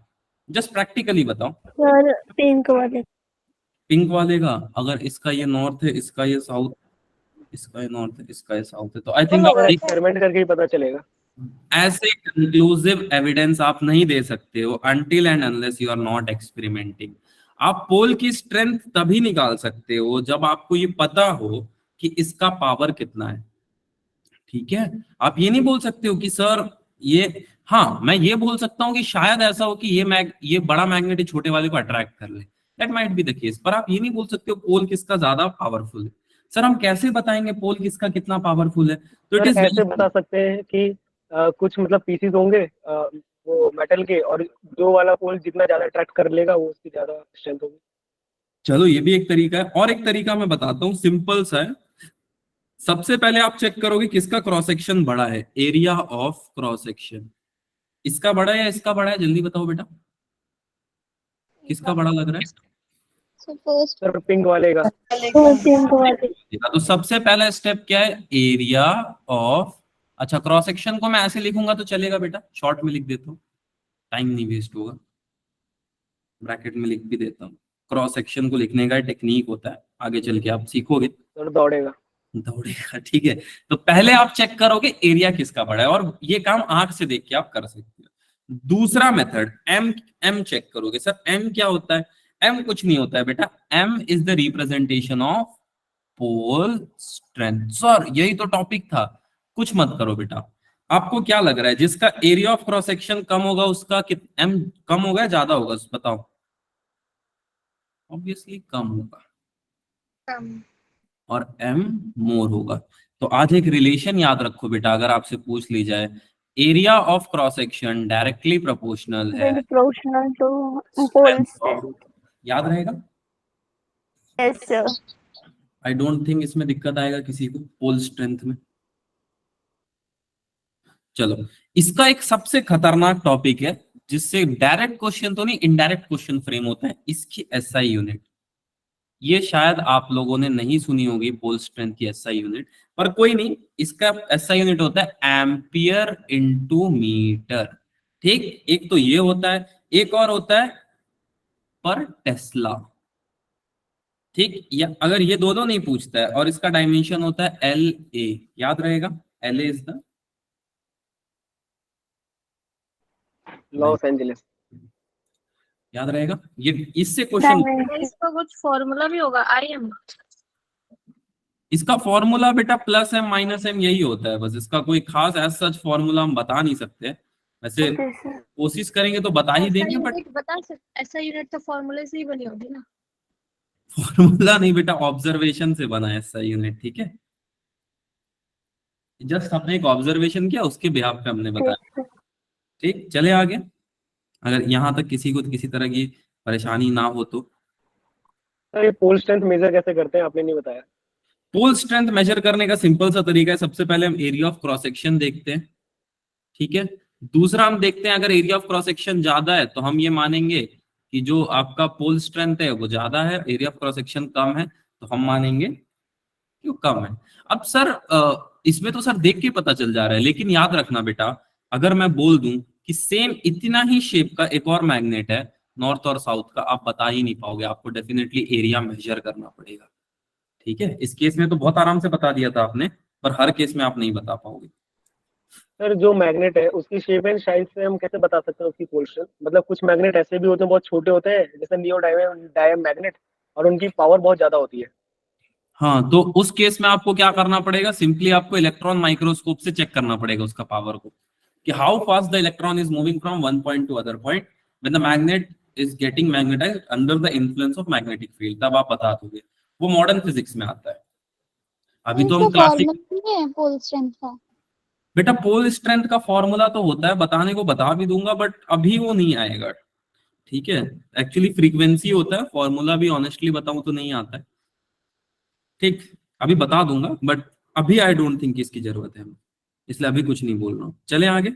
जस्ट प्रैक्टिकली बताओ। Sir, pink वाले. पिंक वाले का? अगर इसका ये नॉर्थ है, इसका ये साउथ, इसका ये नॉर्थ है, इसका ये साउथ है, तो आई थिंक सर एक्सपेरिमेंट करके ही पता चलेगा। ऐसे कंक्लूसिव एविडेंस आप नहीं दे सकते हो until and unless you are not experimenting. आप पोल की स्ट्रेंथ तभी निकाल सकते हो जब आपको ये पता हो कि इसका पावर कितना है। ठीक है, आप ये नहीं बोल सकते हो कि सर ये, हाँ मैं ये बोल सकता हूँ कि शायद ऐसा हो कि ये बड़ा मैग्नेट छोटे वाले को अट्रैक्ट कर ले, that might be the case, पर आप ये नहीं बोल सकते हो पोल किसका ज्यादा पावरफुल है। सर हम कैसे बताएंगे पोल किसका कितना पावरफुल है? तो इट सर इज ऐसे बता सकते हैं कि कुछ मतलब पीसीज होंगे वो मेटल के, और जो वाला पोल जितना ज्यादा अट्रैक्ट कर लेगा वो उसकी ज्यादा स्ट्रेंथ होगी। चलो ये भी एक तरीका है। और एक तरीका मैं बताता हूँ, सिंपल सा है। सबसे पहले आप चेक करोगे किसका क्रॉस सेक्शन बड़ा है, एरिया ऑफ क्रॉस सेक्शन। इसका बड़ा है या इसका बड़ा है? जल्दी बताओ बेटा, किसका बड़ा लग रहा है? सो फर्स्ट सर पिंक वाले का। Sir, pink वाले. तो सबसे पहला स्टेप क्या है? एरिया ऑफ, अच्छा क्रॉस सेक्शन को मैं ऐसे लिखूंगा तो चलेगा बेटा? शॉर्ट में लिख देता हूँ, टाइम नहीं वेस्ट होगा, ब्रैकेट में लिख भी देता हूँ। क्रॉस सेक्शन को लिखने का टेक्निक होता है, आगे चल के आप सीखोगे। सर दौड़ेगा। दौड़ेगा, ठीक है। तो पहले आप चेक करोगे एरिया किसका बड़ा है, और ये काम आंख से देख के आप कर सकते हो। दूसरा मेथड, एम चेक करोगे। सर एम क्या होता है? एम कुछ नहीं होता है बेटा, m is the representation of pole strength. Sir यही तो टॉपिक था, कुछ मत करो बेटा। आपको क्या लग रहा है जिसका एरिया ऑफ क्रॉस सेक्शन कम होगा उसका एम कम होगा या ज्यादा होगा? बताओ। ऑब्वियसली कम होगा, और m मोर होगा। तो आज एक रिलेशन याद रखो बेटा, अगर आपसे पूछ ली जाए, area of cross section directly proportional है Very proportional to pole strength strength. of- याद रहेगा? Yes, sir. I don't think इसमें दिक्कत आएगा किसी को पोल स्ट्रेंथ में। चलो, इसका एक सबसे खतरनाक टॉपिक है जिससे डायरेक्ट क्वेश्चन तो नहीं, इनडायरेक्ट क्वेश्चन फ्रेम होता है, इसकी एसआई यूनिट। ये शायद आप लोगों ने नहीं सुनी होगी पोल स्ट्रेंथ की एसआई यूनिट, पर कोई नहीं, इसका एसआई यूनिट होता है एम्पियर इनटू मीटर। ठीक, एक तो ये होता है, एक और होता है पर टेस्ला। ठीक, या अगर ये दोनों नहीं पूछता है, और इसका डायमेंशन होता है एल ए, याद रहेगा, L A is the Los Angeles. याद रहेगा ये, इससे क्वेश्चन। Dimension. इसका कुछ फॉर्मूला भी होगा, आई एम। इसका फॉर्मूला बेटा प्लस एम माइनस एम यही होता है बस, इसका कोई खास एज सच फॉर्मूला हम बता नहीं सकते। वैसे Okay, sir. कोशिश करेंगे तो बता ही देंगे, बट बता सकते, ऐसा यूनिट तो फॉर्मूले से ही बनी होगी ना। फॉर्मूला नहीं बेटा, ऑब्जर्वेशन से बना है ऐसा यूनिट। ठीक है, जस्ट हमने एक ऑब्जर्वेशन किया, उसके बिहाफ पे हमने बताया। Yes, sir. ठीक, चले आगे। अगर यहाँ तक किसी को किसी तरह की परेशानी ना हो तो। सर ये पोल स्ट्रेंथ मेजर कैसे करते हैं आपने नहीं बताया। पोल स्ट्रेंथ मेजर करने का सिंपल सा तरीका है, सबसे पहले हम एरिया ऑफ क्रॉस सेक्शन देखते हैं। ठीक है, दूसरा हम देखते हैं अगर एरिया ऑफ क्रॉस सेक्शन ज्यादा है तो हम ये मानेंगे कि जो आपका पोल स्ट्रेंथ है वो ज्यादा है, एरिया ऑफ क्रॉस सेक्शन कम है तो हम मानेंगे कि वो कम है। अब सर इसमें तो सर देख के पता चल जा रहा है, लेकिन याद रखना बेटा, अगर मैं बोल दूं कि सेम इतना ही शेप का एक और मैग्नेट है नॉर्थ और साउथ का, आप बता ही नहीं पाओगे, आपको डेफिनेटली एरिया मेजर करना पड़ेगा। ठीक है, इस केस में तो बहुत आराम से बता दिया था आपने, पर हर केस में आप नहीं बता पाओगे। सर जो मैग्नेट है उसकी शेप एंड साइज से हम कैसे बता सकते हैं उसकी पोल स्ट्रेंथ? मतलब कुछ मैग्नेट ऐसे भी होते हैं बहुत छोटे होते हैं जैसे नियो डायम मैग्नेट, और उनकी पावर बहुत ज्यादा होती है। हाँ, तो उस केस में आपको क्या करना पड़ेगा, सिंपली आपको इलेक्ट्रॉन माइक्रोस्कोप से चेक करना पड़ेगा उसका पावर को, कि how fast the electron is moving from one point two other point when the magnet is getting magnetised under the influence of magnetic field, तब आप बता दोगे। वो मॉडर्न फिजिक्स में आता है। अभी तो हम क्लासिक, नहीं है पोल स्ट्रेंथ का। बेटा पोल स्ट्रेंथ का फॉर्मूला तो होता है, बताने को बता भी दूंगा, बट अभी वो नहीं आएगा। ठीक है, एक्चुअली फ्रीक्वेंसी होता है, फॉर्मूला भी ऑनेस्टली बताऊं तो नहीं आता है। ठीक, अभी बता दूंगा, बट अभी आई डोंट थिंक इसकी जरूरत है, इसलिए अभी कुछ नहीं बोल रहा हूँ। चले आगे,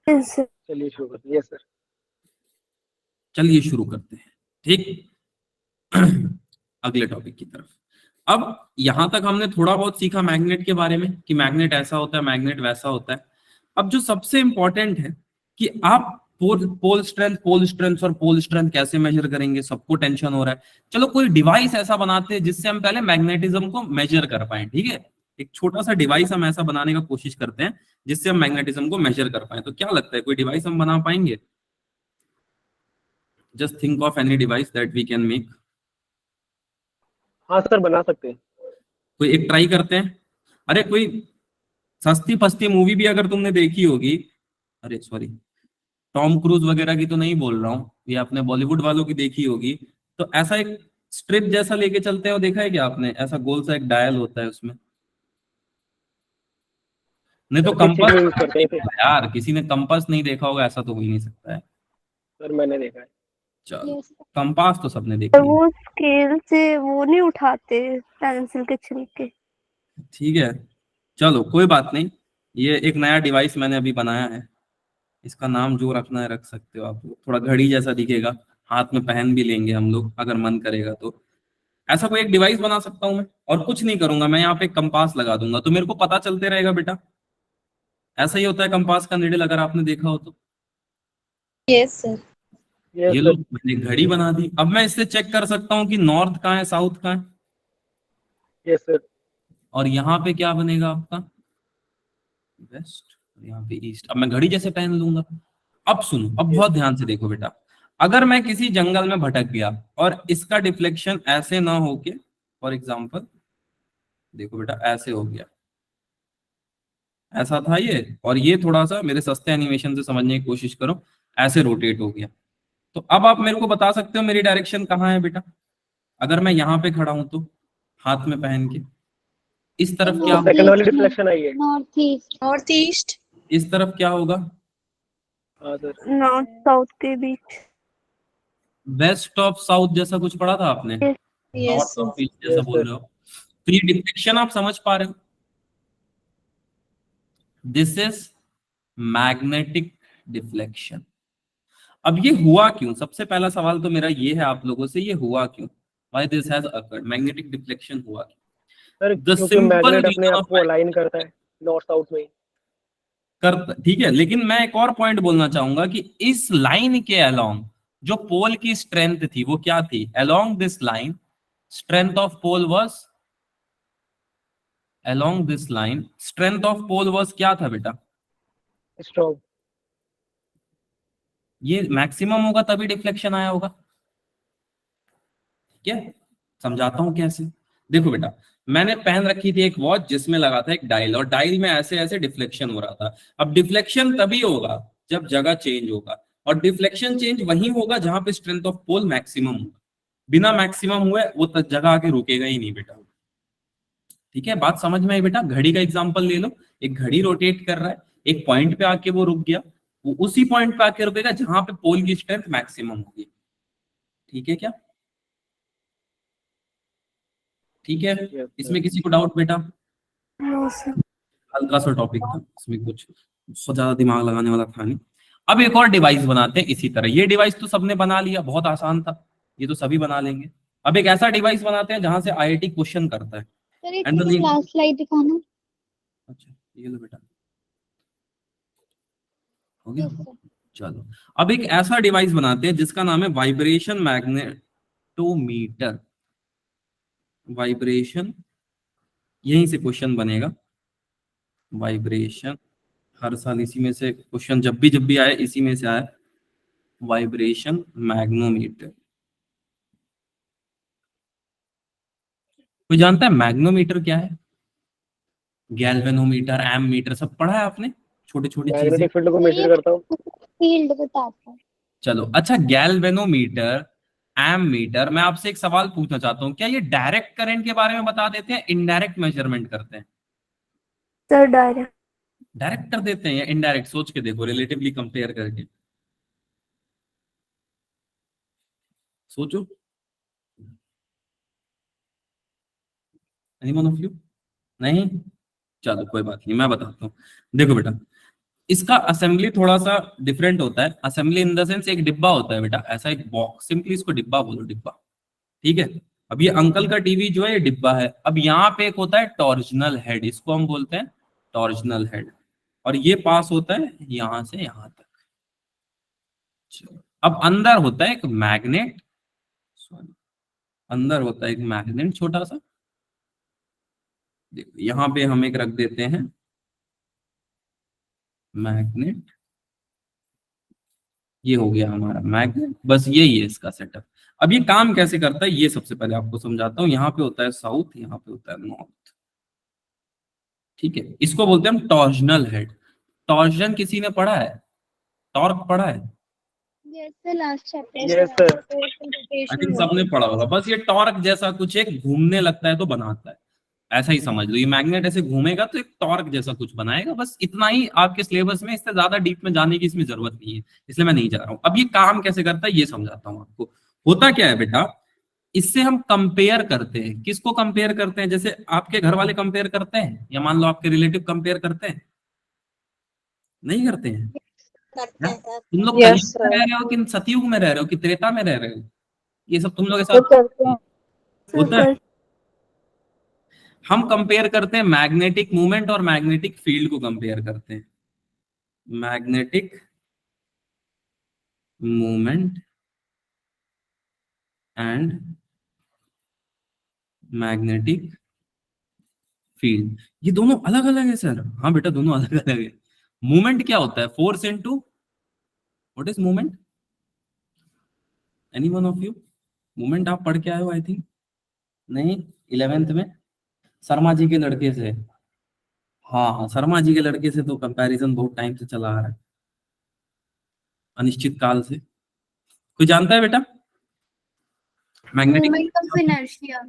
Yes, sir. चलिए शुरू करते हैं। Yes sir. चलिए शुरू करते हैं। ठीक, अगले टॉपिक की तरफ। अब यहां तक हमने थोड़ा बहुत सीखा मैग्नेट के बारे में, कि मैग्नेट ऐसा होता है, मैग्नेट वैसा होता है। अब जो सबसे इंपॉर्टेंट है कि आप पोल स्ट्रेंथ और पोल स्ट्रेंथ कैसे मेजर करेंगे, सबको टेंशन हो रहा है। चलो कोई डिवाइस ऐसा बनाते हैं जिससे हम पहले मैग्नेटिज्म को मेजर कर पाए। ठीक है, एक छोटा सा डिवाइस हम ऐसा बनाने का कोशिश करते हैं जिससे हम मैग्नेटिज्म को मेजर कर पाए। तो क्या लगता है कोई डिवाइस हम बना पाएंगे? Just think of any device that we can make. हाँ सर, बना सकते हैं। कोई एक ट्राई करते हैं। अरे कोई सस्ती फस्ती मूवी भी अगर तुमने देखी होगी, अरे सॉरी, टॉम क्रूज वगैरह की तो नहीं बोल रहा हूँ, ये आपने बॉलीवुड वालों की देखी होगी, तो ऐसा एक स्ट्रिप जैसा लेके चलते हैं, वो देखा है क्या आपने? ऐसा गोल सा एक डायल होता है उसमें। नहीं तो सर किस चीज कंपास में यूज करते हैं इसे? यार, किसी ने कंपास नहीं देखा होगा ऐसा तो हो ही नहीं सकता है। सर मैंने देखा है। चलो, Yes. कंपास तो सबने पर देखी है। वो स्केल से वो नहीं उठाते पेंसिल के छिलके। ठीक है, चलो कोई बात नहीं। ये एक नया डिवाइस मैंने अभी बनाया है, इसका नाम जो रखना है रख सकते हो आप। थोड़ा घड़ी जैसा दिखेगा, हाथ में पहन भी लेंगे हम लोग अगर मन करेगा तो। ऐसा कोई एक डिवाइस बना सकता हूं मैं, और कुछ नहीं करूंगा, मैं यहाँ पे एक कंपास लगा दूंगा तो मेरे को पता चलते रहेगा बेटा। ऐसा ही होता है कंपास का निडल, अगर आपने देखा हो तो। Yes, sir. यस ये लो, सर। मैंने घड़ी बना दी। अब मैं इससे चेक कर सकता हूँ कि नॉर्थ कहाँ है, साउथ कहाँ है। Yes sir. और यहाँ पे क्या बनेगा आपका? वेस्ट। और यहाँ पे ईस्ट। अब मैं घड़ी जैसे पहन लूंगा। अब सुनो, अब बहुत ध्यान से देखो बेटा। अगर मैं किसी जंगल में भटक गया और इसका डिफ्लेक्शन ऐसे ना होके, फॉर एग्जाम्पल देखो बेटा, ऐसे हो गया, ऐसा था ये, और ये थोड़ा सा मेरे सस्ते एनिमेशन से समझने की कोशिश करो, ऐसे रोटेट हो गया। तो अब आप मेरे को बता सकते हो मेरी डायरेक्शन कहाँ है बेटा? अगर मैं यहाँ पे खड़ा हूं तो, हाथ में पहन के, इस तरफ क्या होगा? सेकंड वाली डिफ्लेक्शन आई है। North east. North east. इस तरफ क्या होगा? हाँ सर। नॉर्थ साउथ के बीच। वेस्ट ऑफ साउथ जैसा कुछ पढ़ा था आपने? Yes, north sir. Of east जैसा Yes, बोल sir. रहे हो। तो ये डिफ्लेक्शन आप समझ पा रहे हो? This is magnetic deflection. अब ये हुआ क्यों? सबसे पहला सवाल तो मेरा ये है आप लोगों से, ये हुआ क्यों? Why this has occurred? Magnetic deflection हुआ क्यों? सर The क्योंकि simple मैग्नेट अपने reason आप of को अलाइन करता है नॉर्थ साउथ में ही। करता, ठीक है, लेकिन मैं एक और पॉइंट बोलना चाहूंगा कि इस लाइन के अलोंग जो पोल की स्ट्रेंथ थी वो क्या थी? Along this line strength of pole was, along this line strength of pole was क्या था बेटा? स्ट्रॉन्ग। ये मैक्सिमम होगा तभी डिफ्लेक्शन आया होगा। ठीक है, समझाता हूं कैसे। देखो बेटा, मैंने पहन रखी थी एक वॉच जिसमें लगा था एक डायल, और डायल में ऐसे ऐसे डिफ्लेक्शन हो रहा था। अब डिफ्लेक्शन तभी होगा जब जगह चेंज होगा, और डिफ्लेक्शन चेंज वहीं होगा जहां पे स्ट्रेंथ ऑफ पोल मैक्सिमम होगा। बिना मैक्सिमम हुए वो जगह आके रुकेगा ही नहीं बेटा। ठीक है, बात समझ में आई बेटा? घड़ी का एग्जांपल ले लो, एक घड़ी रोटेट कर रहा है, एक पॉइंट पे आके वो रुक गया, वो उसी पॉइंट पे आके रुकेगा जहां पे पोल की स्ट्रेंथ मैक्सिमम होगी। ठीक है क्या? ठीक है, Yes, इसमें किसी को डाउट बेटा? No sir. हल्का सा टॉपिक था, इसमें कुछ ज्यादा दिमाग लगाने वाला था नहीं। अब एक और डिवाइस बनाते हैं इसी तरह। ये डिवाइस तो सबने बना लिया, बहुत आसान था, ये तो सभी बना लेंगे। अब एक ऐसा डिवाइस बनाते हैं जहां से आईआईटी क्वेश्चन करता है। सर एक And the name- last slide दिखाना। अच्छा, ये लो बेटा, हो गया। Yes, sir. चलो, अब एक ऐसा डिवाइस बनाते हैं जिसका नाम है वाइब्रेशन मैग्नेटोमीटर। वाइब्रेशन, यहीं से क्वेश्चन बनेगा। वाइब्रेशन, हर साल इसी में से क्वेश्चन जब भी आए इसी में से आए, वाइब्रेशन मैग्नोमीटर। कोई जानता है मैग्नोमीटर क्या है? गैल्वेनोमीटर, एममीटर सब पढ़ा है आपने, छोटी छोटी चीजें। मैग्नेटिक फील्ड को मेजर करता हूँ। फील्ड बताता है। चलो अच्छा, गैल्वेनोमीटर, एममीटर, मैं आपसे एक सवाल पूछना चाहता हूँ, क्या ये डायरेक्ट करंट के बारे में बता देते हैं, इनडायरेक्ट मेजरमेंट करते हैं? Sir direct. डायरेक्ट कर देते हैं या इनडायरेक्ट? सोच के देखो, रिलेटिवली कंपेयर करके सोचो। Anyone of you? नहीं? चलो कोई बात नहीं, मैं बताता हूँ। देखो बेटा, इसका असेंबली थोड़ा सा डिफरेंट होता है। असेंबली इन द सेंस एक डिब्बा होता है बेटा, ऐसा एक बॉक्स, सिंपली इसको डिब्बा बोलो, डिब्बा। ठीक है, अब ये अंकल का टीवी जो है ये डिब्बा है। अब यहाँ पे एक होता है टॉर्जनल हेड, इसको हम बोलते हैं टॉर्जनल हेड, और ये पास होता है यहां से यहां तक। चलो, अब अंदर होता है एक मैग्नेट, सॉरी, अंदर होता है एक मैग्नेट छोटा सा। देखो यहाँ पे हम एक रख देते हैं मैग्नेट, ये हो गया हमारा मैग्नेट, बस यही है इसका सेटअप। अब ये काम कैसे करता है ये सबसे पहले आपको समझाता हूँ। यहाँ पे होता है साउथ, यहाँ पे होता है नॉर्थ। ठीक है, इसको बोलते हैं हम टॉर्जनल हेड। टॉर्जन किसी ने पढ़ा है? टॉर्क पढ़ा है? जैसे last chapter yes sir. I think सबने पढ़ा होगा। बस ये टॉर्क जैसा कुछ एक घूमने लगता है तो बनाता है, ऐसा ही समझ लो। ये मैग्नेट ऐसे घूमेगा तो एक टॉर्क जैसा कुछ बनाएगा, बस इतना ही आपके सिलेबस में, इससे ज्यादा डीप में जाने की इसमें जरूरत नहीं है, इसलिए मैं नहीं जा रहा हूँ। अब ये काम कैसे करता है ये समझाता हूँ आपको। होता क्या है बेटा, इससे हम कंपेयर करते हैं। किसको कंपेयर करते हैं? जैसे आपके घर वाले कंपेयर करते हैं, या मान लो आपके रिलेटिव कंपेयर करते हैं? नहीं करते हैं? करते हैं सर। तुम लोग Yes, कलयुग में sir. रह रहे हो कि सतयुग में रह रहे हो कि त्रेता में रह रहे हो? ये सब तुम लोग के वो साथ करते हैं। होता है। हम कंपेयर करते हैं मैग्नेटिक मूवमेंट और मैग्नेटिक फील्ड को कंपेयर करते हैं। Magnetic movement and magnetic field, ये दोनों अलग अलग है सर। हाँ बेटा, दोनों अलग अलग है। मूवमेंट क्या होता है? Force into, what is movement? Anyone of you? Movement आप पढ़ के आए हो आई थिंक? नहीं, 11th में शर्मा जी के लड़के से। हाँ हाँ, शर्मा जी के लड़के से तो कंपैरिजन बहुत टाइम से चला आ रहा है, अनिश्चित काल से। कोई जानता है बेटा magnetic moment of inertia.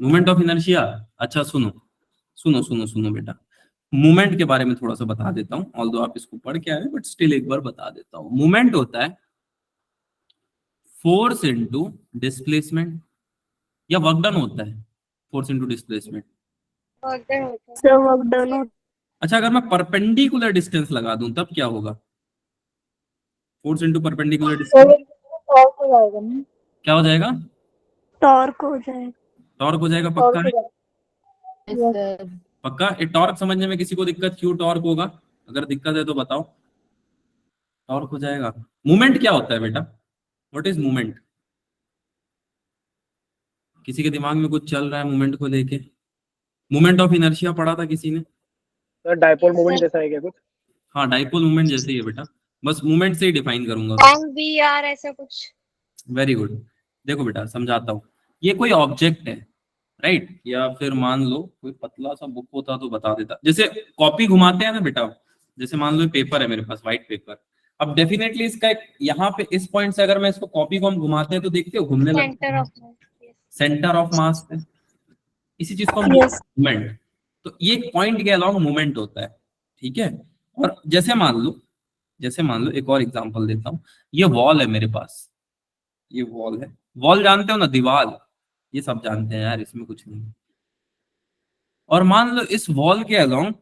Movement of inertia? अच्छा सुनो सुनो सुनो सुनो बेटा, मूवमेंट के बारे में थोड़ा सा बता देता हूँ, ऑल्दो आप इसको पढ़ के आए बट स्टिल एक बार बता देता हूँ। मूवमेंट होता है फोर्स इनटू डिस्प्लेसमेंट, या वर्क डन होता है फोर्स इनटू डिस्प्लेसमेंट? ऑर्डर होता है। सर वर्क डन हो। अच्छा, अगर मैं परपेंडिकुलर डिस्टेंस लगा दूं तब क्या होगा? Force into perpendicular distance of हो जाएगा ना? क्या हो जाएगा? टॉर्क हो जाए। टॉर्क हो जाएगा, पक्का है? Yes, sir. पक्का? ये टॉर्क समझने में किसी को दिक्कत? क्यों टॉर्क होगा? अगर दिक्कत है तो बताओ। टॉर्क हो जाएगा। मूवमेंट क्या होता है बेटा? What is movement? किसी के दिमाग में कुछ चल रहा है मूवमेंट को लेके? मूवमेंट ऑफ इनर्शिया पढ़ा था किसी ने? सर डाइपोल मोमेंट जैसा है क्या कुछ? हाँ, डाइपोल मूवमेंट जैसे ही है बेटा, बस मूवमेंट से ही डिफाइन करूंगा। VR ऐसा कुछ। Very good. देखो बेटा समझाता हूँ, ये कोई ऑब्जेक्ट है, राइट? या फिर मान लो कोई पतला सा बुक होता तो बता देता। जैसे कॉपी घुमाते हैं ना बेटा, जैसे मान लो पेपर है मेरे पास, व्हाइट पेपर। अब डेफिनेटली इसका एक यहाँ पे इस पॉइंट से अगर मैं इसको कॉपी को हम घुमाते हैं तो देखते हो घूमने लगता सेंटर है, ऑफ सेंटर ऑफ मास पे। इसी चीज को हम Yes. मूवमेंट, तो ये पॉइंट के अलाउंग मूवमेंट होता है। ठीक है, और जैसे मान लो एक और एग्जांपल देता हूँ। ये वॉल है मेरे पास, ये वॉल है। वॉल जानते हो ना, दीवार, ये सब जानते हैं यार, इसमें कुछ नहीं। और मान लो इस वॉल के अलोंग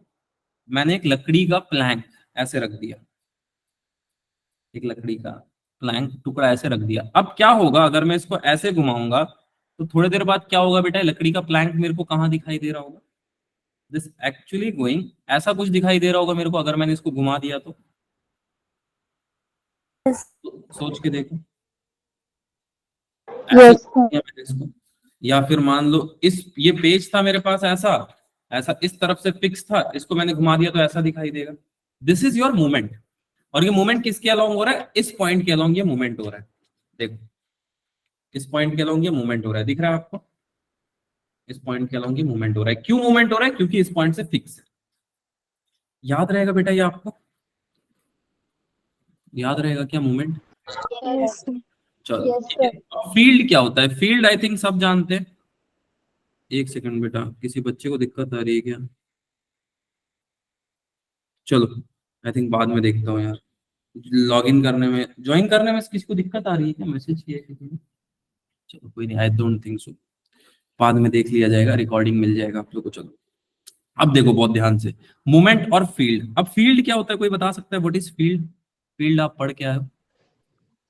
मैंने एक लकड़ी का प्लैंक ऐसे रख दिया, एक लकड़ी का प्लैंक टुकड़ा ऐसे रख दिया। अब क्या होगा अगर मैं इसको ऐसे घुमाऊंगा तो थोड़ी देर बाद क्या होगा बेटा? लकड़ी का प्लैंक मेरे को कहाँ दिखाई दे रहा होगा? दिस एक्चुअली गोइंग, ऐसा कुछ दिखाई दे रहा होगा मेरे को अगर मैंने इसको घुमा दिया तो। Yes. सोच के देखो, ऐसे Yes, sir. किया मैंने इसको। या फिर मान लो इस ये पेज था मेरे पास ऐसा, ऐसा इस तरफ से फिक्स था, इसको मैंने घुमा दिया तो ऐसा दिखाई देगा। This is your movement. और ये मूवमेंट किसके अलोंग हो रहा है? इस पॉइंट के अलोंग ये मूवमेंट हो रहा है। देखो इस पॉइंट के अलोंग ये मूवमेंट हो रहा है, दिख रहा है आपको? इस पॉइंट के अलोंग ये मूवमेंट हो रहा है। क्यों मूवमेंट हो रहा है? क्योंकि इस पॉइंट से फिक्स है। याद रहेगा बेटा ये आपको? याद रहेगा क्या मूवमेंट? यस चलो ठीक है। फील्ड क्या होता है? फील्ड आई थिंक सब जानते हैं। एक सेकंड बेटा, किसी बच्चे को दिक्कत आ रही है क्या? चलो आई थिंक बाद में देखता हूँ यार, लॉगिन करने में, ज्वाइन करने में किसी को दिक्कत आ रही है क्या? मैसेज किया है किसी ने? चलो कोई नहीं, आई डोंट थिंक सो, बाद में देख लिया जाएगा, रिकॉर्डिंग मिल जाएगा आप लोग को। चलो अब देखो बहुत ध्यान से, मूवमेंट और फील्ड। अब फील्ड क्या होता है, कोई बता सकता है व्हाट इज फील्ड? फील्ड आप पढ़ के आए हो?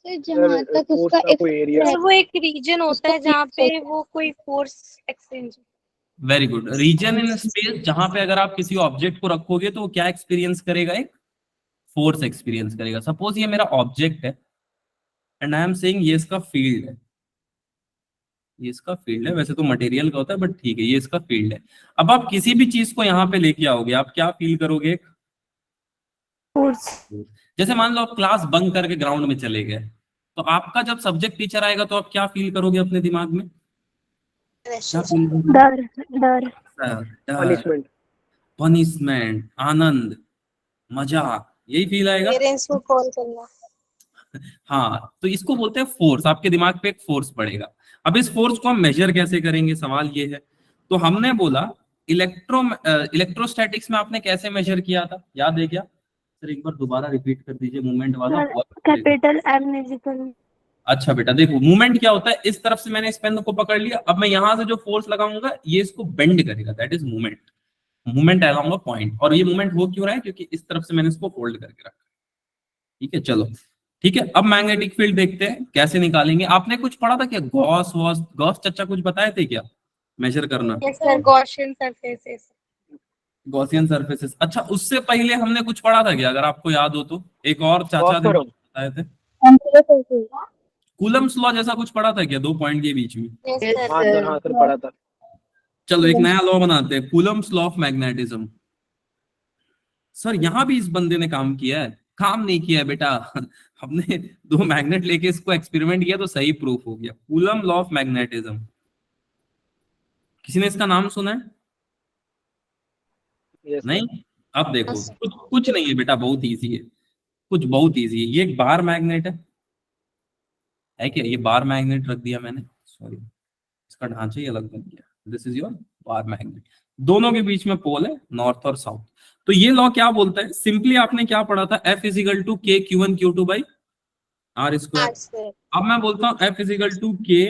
सर जहाँ तक फोर्स उसका का कोई एरिया। सर वो एक रीजन होता है जहाँ पे वो कोई force exchange. Very good. Region in space जहां पे अगर आप किसी ऑब्जेक्ट को रखोगे तो वो क्या एक्सपीरियंस करेगा? एक फोर्स एक्सपीरियंस करेगा। सपोज ये मेरा ऑब्जेक्ट है एंड आई एम सेइंग ये इसका फील्ड है, ये इसका फील्ड है। वैसे तो मटेरियल का होता है बट ठीक है, ये इसका फील्ड है। अब आप किसी भी चीज को यहाँ पे लेके आओगे, आप क्या फील करोगे? एक फोर्स। जैसे मान लो आप क्लास बंक करके ग्राउंड में चले गए, तो आपका जब सब्जेक्ट टीचर आएगा तो आप क्या फील करोगे अपने दिमाग में? क्या फील करोगे? डर डर। पनिशमेंट। पनिशमेंट, आनंद, मजा, यही फील आएगा। पेरेंट्स को कॉल करना। हाँ, तो इसको बोलते हैं फोर्स। आपके दिमाग पे एक फोर्स पड़ेगा। अब इस फोर्स को हम मेजर कैसे करेंगे, सवाल ये है। तो हमने बोला इलेक्ट्रोस्टैटिक्स में आपने कैसे मेजर किया था, याद है क्या? सर एक बार दोबारा रिपीट कर दीजिए मूवमेंट वाला। Capital M is equal. अच्छा बेटा देखो, मूवमेंट क्या होता है, इस तरफ से मैंने इस पेन को पकड़ लिया, अब मैं यहां से जो फोर्स लगाऊंगा ये इसको बेंड करेगा, that is movement. Movement along a point. और ये मूवमेंट हो क्यों रहा है? क्योंकि इस तरफ से मैंने इसको होल्ड करके रखा। ठीक है चलो, ठीक है। अब मैग्नेटिक फील्ड देखते हैं कैसे निकालेंगे। आपने कुछ पढ़ा था क्या? गॉस चच्चा कुछ बताए थे क्या मेजर करना? Yes sir, Gaussian surfaces. Gaussian surfaces. अच्छा, उससे पहले हमने कुछ पढ़ा था क्या, अगर आपको याद हो तो? एक और चाचा ने बताए थे, कूलम्स लॉ जैसा कुछ पढ़ा था क्या, 2 पॉइंट के बीच में? Yes Yes, sir. हाँ सर पढ़ा था। चलो एक नया लॉ बनाते हैं, Coulomb's law of magnetism. Sir यहाँ भी इस बंदे ने काम किया है? काम नहीं किया है बेटा। हमने 2 मैग्नेट लेके इसको एक्सपेरिमेंट किया तो सही प्रूफ हो गया। कूलम लॉ ऑफ मैग्नेटिज्म, किसी ने इसका नाम सुना है? नहीं? अब देखो कुछ नहीं है बेटा, बहुत इजी है, कुछ बहुत इजी है। ये एक बार मैग्नेट है क्या? ये बार मैग्नेट रख दिया मैंने, सॉरी इसका ढांचा ही अलग बन गया। This is your bar magnet. दोनों के बीच में पोल है, नॉर्थ और साउथ। तो ये लॉ क्या बोलता है? सिंपली आपने क्या पढ़ा था? F इजिकल टू के Q1 Q2 by R square. अब मैं बोलता हूँ F इजिकल टू के,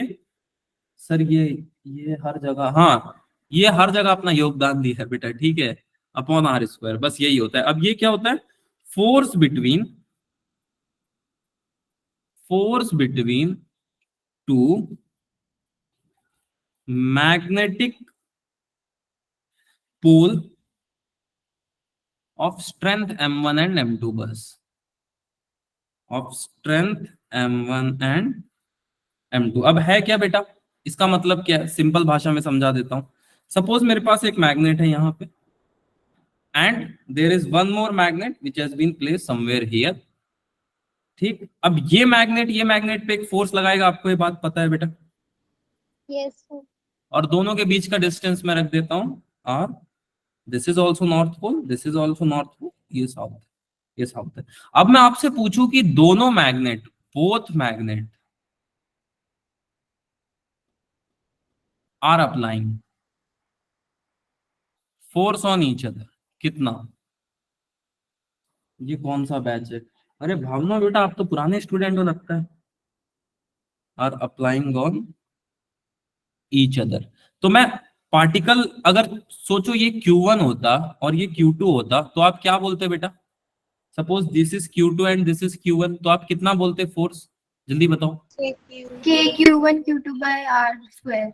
सर ये हर जगह, हाँ ये हर जगह अपना योगदान दिया है बेटा, ठीक है, अपॉन R स्क्वायर, बस यही होता है। अब ये क्या होता है? Force between two magnetic pole of strength M1 and M2, बस of strength M1 and M2। अब है क्या बेटा, इसका मतलब क्या है? सिंपल भाषा में समझा देता हूं। सपोज मेरे पास एक मैग्नेट है यहाँ पे and there is one more magnet which has been placed somewhere here. ठीक, अब ये मैग्नेट पे एक फोर्स लगाएगा, आपको ये बात पता है बेटा? Yes sir. और दोनों के बीच का डिस्टेंस मैं रख देता हूं R। This is also north pole, this is also north pole, ये साउथ है। अब मैं आपसे पूछूं कि दोनों magnet, both magnet are applying force on each other, कितना? ये कौन सा बैच है? अरे भावना बेटा आप तो पुराने स्टूडेंट हो लगता है। Are applying on each other. तो मैं पार्टिकल, अगर सोचो ये Q1 होता और ये Q2 होता तो आप क्या बोलते बेटा? Suppose this is Q2 and this is Q1, तो आप कितना बोलते फोर्स? जल्दी बताओ। के Q1 Q2 bye R square.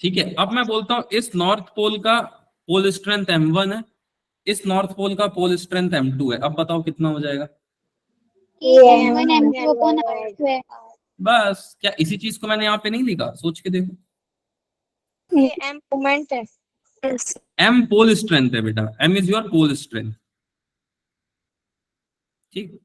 ठीक है, अब मैं बोलता हूँ इस नॉर्थ पोल का पोल स्ट्रेंथ M1 है, इस नॉर्थ पोल का पोल स्ट्रेंथ M2 है। अब बताओ कितना हो जाएगा? M1 M2 upon R square. बस, क्या इसी चीज को मैंने यहाँ पे नहीं लिखा? सोच के देखो। ये M मोमेंट है। Yes. M पोल स्ट्रेंथ है बेटा, M is your pole strength. ठीक,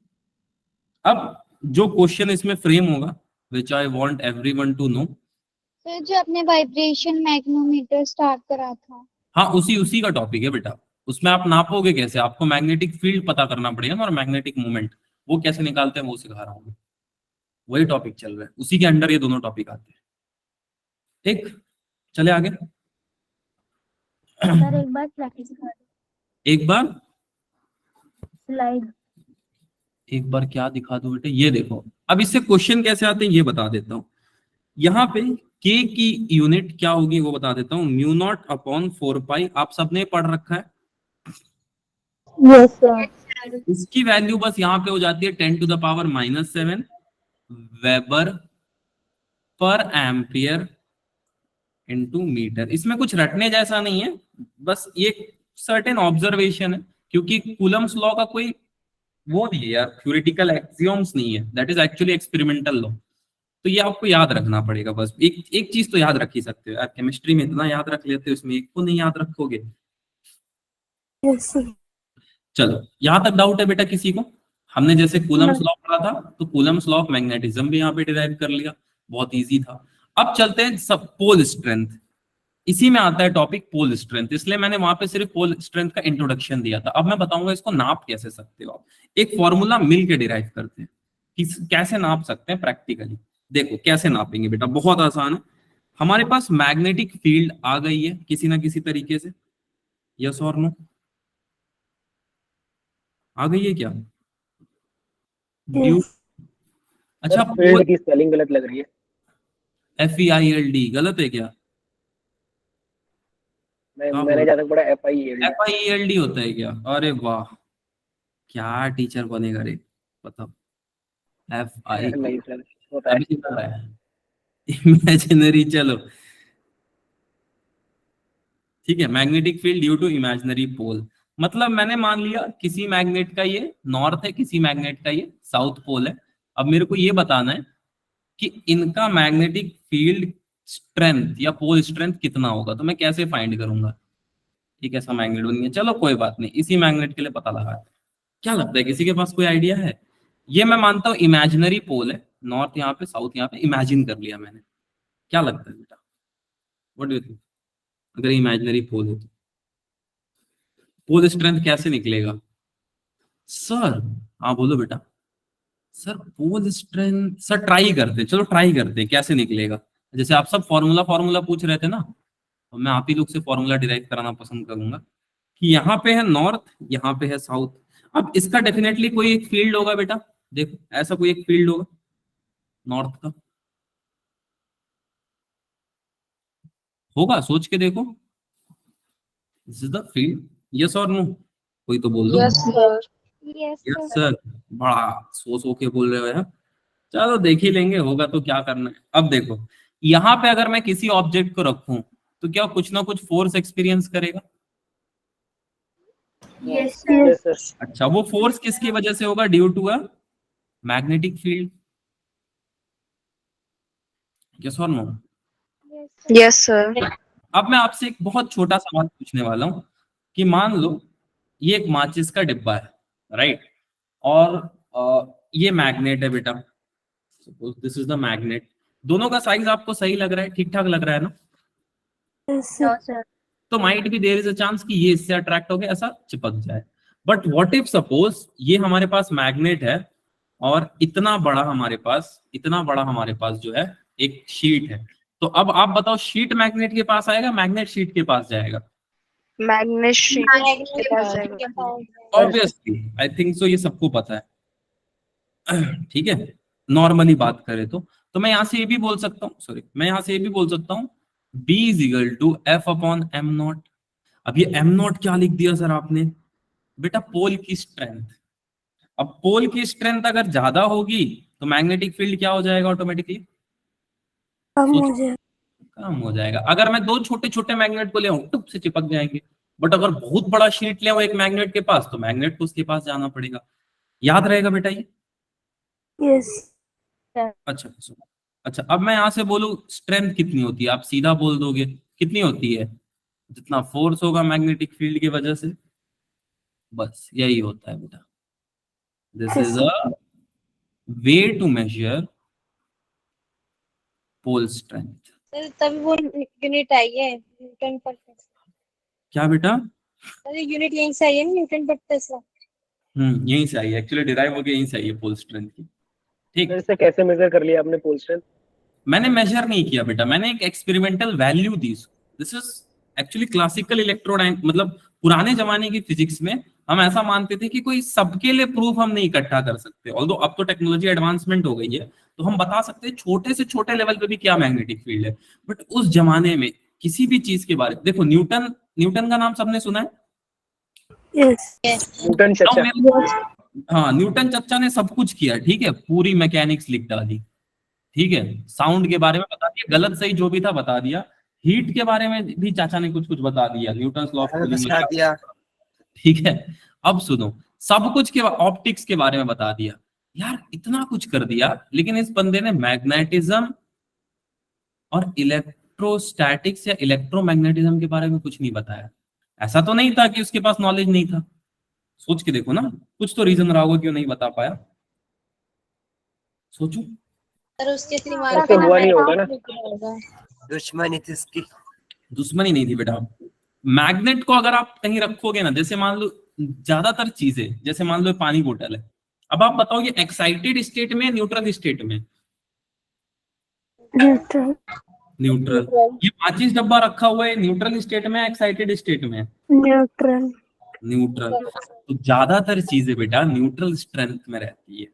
अब जो क्वेश्चन इसमें फ्रेम होगा, which I want everyone to know. Sir जो आपने वाइब्रेशन मैग्नेटोमीटर स्टार्ट करा था, हाँ, उसी का टॉपिक है बेटा। उसमें आप नापोगे कैसे, आपको मैग्नेटिक फील्ड पता करना पड़ेगा ना, और मैग्नेटिक मोमेंट वो कैसे निकालते हैं वो सिखा रहा हूँ। वही टॉपिक चल रहा है, उसी के अंडर ये दोनों टॉपिक आते हैं। ठीक, चले आगे। सर एक बार प्रैक्टिस कर एक बार स्लाइड। एक बार क्या दिखा दो बेटे, ये देखो। अब इससे क्वेश्चन कैसे आते हैं ये बता देता हूं। यहाँ पे k की यूनिट क्या होगी वो बता देता हूँ, म्यू नॉट अपॉन 4 पाई। आप सबने पढ़ रखा है। Yes sir. इसकी वैल्यू बस यहाँ पे हो जाती है 10⁻⁻7 वेबर पर एम्पियर इनटू मीटर। इसमें कुछ रटने जैसा नहीं है, बस ये सर्टेन ऑब्जर्वेशन है, क्योंकि कूलम्स लॉ का कोई वो नहीं है यार, थ्योरेटिकल एक्सियोम्स नहीं है, that is actually experimental law. तो ये आपको याद रखना पड़ेगा बस। एक चीज तो याद रख ही सकते हो यार, केमिस्ट्री में इतना याद रख लेते हो, इसमें एक को नहीं याद रखोगे। Yes. चलो, यहां तक डाउट है बेटा किसी को? हमने जैसे कूलम्स लॉ पढ़ा था, तो कूलम्स लॉ ऑफ मैग्नेटिज्म भी यहाँ पे डिराइव कर लिया, बहुत इजी था। अब चलते हैं सब पोल स्ट्रेंथ, इसी में आता है टॉपिक पोल स्ट्रेंथ, इसलिए मैंने वहां पे सिर्फ पोल स्ट्रेंथ का इंट्रोडक्शन दिया था। अब मैं बताऊंगा इसको नाप कैसे सकते हो आप। एक फॉर्मूला मिल के डिराइव करते हैं कि कैसे नाप सकते हैं प्रैक्टिकली। देखो कैसे नापेंगे बेटा, बहुत आसान है। हमारे पास मैग्नेटिक फील्ड आ गई है किसी ना किसी तरीके से, यस और नो? आ गई है क्या? ड्यू, अच्छा, फील्ड की स्पेलिंग गलत लग रही है। FEILD गलत है क्या? मैंने जहाँ तक पढ़ा FIELD। FIELD होता है क्या? अरे वाह, क्या टीचर बनेगा रे, बताओ। FI नहीं सर, होता है। अभी पता है इमेजिनरी, चलो ठीक है, magnetic field due to imaginary pole. मतलब मैंने मान लिया किसी मैग्नेट का ये नॉर्थ है, किसी मैग्नेट का ये साउथ पोल है। अब मेरे को ये बताना है कि इनका मैग्नेटिक फील्ड स्ट्रेंथ या पोल स्ट्रेंथ कितना होगा, तो मैं कैसे फाइंड करूंगा? ठीक है, ऐसा मैग्नेट बन गया, चलो कोई बात नहीं, इसी मैग्नेट के लिए पता लगा। क्या लगता है किसी के पास कोई आइडिया है? ये मैं मानता हूँ इमेजिनरी पोल है, नॉर्थ यहाँ पे साउथ यहाँ पे, इमेजिन कर लिया मैंने। क्या लगता है बेटा, व्हाट डू यू थिंक? अगर इमेजिनरी पोल है तो पोल स्ट्रेंथ कैसे निकलेगा सर? हाँ बोलो बेटा। Sir pole strength, sir try करते हैं, चलो ट्राई करते हैं कैसे निकलेगा। जैसे आप सब फॉर्मूला पूछ रहे थे ना, तो मैं आप ही लोग से फॉर्मूला डिराइव कराना पसंद करूंगा कि यहाँ पे है नॉर्थ, यहाँ पे है साउथ। अब इसका डेफिनेटली कोई एक फील्ड होगा बेटा, देखो ऐसा कोई एक फील्ड होगा नॉर्थ का, होगा, सोच के देखो। This is the field, yes और नो? कोई तो बोल दो। Yes sir. Yes yes sir, बड़ा सो के बोल रहे हो यार। चलो देख ही लेंगे, होगा तो क्या करना है। अब देखो, यहाँ पे अगर मैं किसी ऑब्जेक्ट को रखूं तो क्या कुछ ना कुछ फोर्स एक्सपीरियंस करेगा? Yes yes sir. अच्छा, वो फोर्स किसकी वजह से होगा? Due to a magnetic field, yes और नो? Yes sir. अब मैं आपसे एक बहुत छोटा सवाल पूछने वाला हूं कि मान लो ये एक माचिस का डिब्बा है, राइट, और ये मैग्नेट है बेटा, suppose this is the magnet. दोनों का साइज आपको सही लग रहा है, ठीक ठाक लग रहा है ना? Yes, sir. तो माइट भी देयर इज अ चांस कि ये इससे अट्रैक्ट होके ऐसा चिपक जाए। बट व्हाट इफ सपोज ये हमारे पास मैग्नेट है और इतना बड़ा हमारे पास जो है एक शीट है। तो अब आप बताओ, शीट मैग्नेट के पास आएगा, मैग्नेट शीट के पास जाएगा? मैग्नेट शीट के पास जाएगा। ऑब्वियसली, आई थिंक सो, ये सबको पता है। ठीक है, नॉर्मली बात करें तो मैं यहां से ये भी बोल सकता हूँ, सॉरी, मैं यहां से ये भी बोल सकता हूँ B is equal to F upon m naught. अब ये एम नॉट क्या लिख दिया सर आपने? बेटा पोल की स्ट्रेंथ। अब पोल की स्ट्रेंथ अगर ज्यादा होगी तो मैग्नेटिक फील्ड क्या हो जाएगा ऑटोमेटिकली? कम हो जाए। कम हो जाएगा। अगर मैं दो छोटे छोटे मैग्नेट को ले आऊं टुप से चिपक जाएंगे, बट अगर बहुत बड़ा शीट ले आऊं एक मैग्नेट के पास, तो मैग्नेट को उसके पास जाना पड़ेगा। याद रहेगा बेटा ये? Yes. अच्छा अच्छा, अब मैं यहां से बोलूं स्ट्रेंथ कितनी होती है, आप सीधा बोल दोगे कितनी होती है? जितना फोर्स होगा मैग्नेटिक फील्ड की वजह से, बस यही होता है बेटा। This is a way to measure pole strength. Sir तभी वो यूनिट आई है न्यूटन पर टेस्ला। क्या बेटा? सर यूनिट यहीं से आई है ना, न्यूटन पर टेस्ला। यहीं से आई है, एक्चुअली डिराइव होके यहीं से आई है पोल स्ट्रेंथ की। ठीक, सर इसे कैसे मेजर कर लिया आपने पोल स्ट्रेंथ? मैंने मेजर नहीं किया बेटा, मैंने एक एक्सपेरिमेंटल वैल्यू दी। This is actually classical electrodyne, मतलब पुराने जमाने की फिजिक्स में हम ऐसा मानते थे कि कोई सबके लिए प्रूफ हम नहीं इकट्ठा कर सकते, ऑल्दो अब तो टेक्नोलॉजी एडवांसमेंट हो गई है तो हम बता सकते हैं छोटे से छोटे लेवल पे भी क्या मैग्नेटिक फील्ड है। बट उस जमाने में किसी भी चीज के बारे में, देखो न्यूटन, न्यूटन का नाम सबने सुना है? यस न्यूटन चचा। हाँ, न्यूटन चचा ने सब कुछ किया, ठीक है, पूरी मैकेनिक्स लिख डाली, ठीक है, साउंड के बारे में बता दिया, गलत सही जो भी था बता दिया, हीट के बारे में भी चाचा ने कुछ कुछ बता दिया, न्यूटन लॉ ऑफ कूलिंग बता दिया, ठीक है। अब सुनो, सब कुछ के ऑप्टिक्स के बारे में बता दिया, यार इतना कुछ कर दिया, लेकिन इस बंदे ने मैग्नेटिज्म और इलेक्ट्रोस्टैटिक्स या इलेक्ट्रोमैग्नेटिज्म के बारे में कुछ नहीं बताया। ऐसा तो नहीं था कि उसके पास नॉलेज नहीं था, सोच के देखो ना, कुछ तो रीजन रहा होगा क्यों नहीं बता पाया, सोचो। सर उसके दिमाग ऐसे में हुआ नहीं होगा ना। होगा। दुश्मनी थी इसकी। दुश्मनी नहीं थी बेटा, मैग्नेट को अगर आप कहीं रखोगे ना, जैसे मान लो ज्यादातर चीजें, जैसे मान लो पानी बोतल है, अब आप बताओ ये एक्साइटेड स्टेट में, न्यूट्रल स्टेट में? Neutral neutral. ये माचिस डब्बा रखा हुआ है, न्यूट्रल स्टेट में, एक्साइटेड स्टेट में? Neutral neutral. तो ज्यादातर चीजें बेटा न्यूट्रल स्ट्रेंथ में रहती है,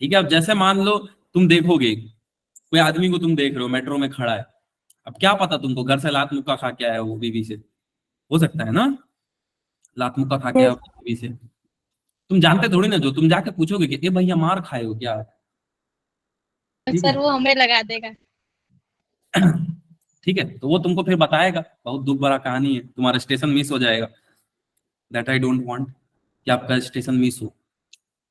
ठीक है। अब जैसे मान लो तुम देखोगे कोई आदमी को, तुम देख रहे हो मेट्रो में खड़ा है, अब क्या पता तुमको घर से लात मुक्का खा के आया हो बीवी से, हो सकता है ना, लात मुक्का खा के आया हो बीवी से, तुम जानते थोड़ी ना, जो तुम जाके पूछोगे कि ए भैया मार खाए हो क्या, ठीक है? सर वो हमें लगा देगा। ठीक है, तो वो तुमको फिर बताएगा, बहुत दुख भरा कहानी है, तुम्हारा स्टेशन मिस हो जाएगा, दैट आई डोंट वांट कि आपका स्टेशन मिस हो।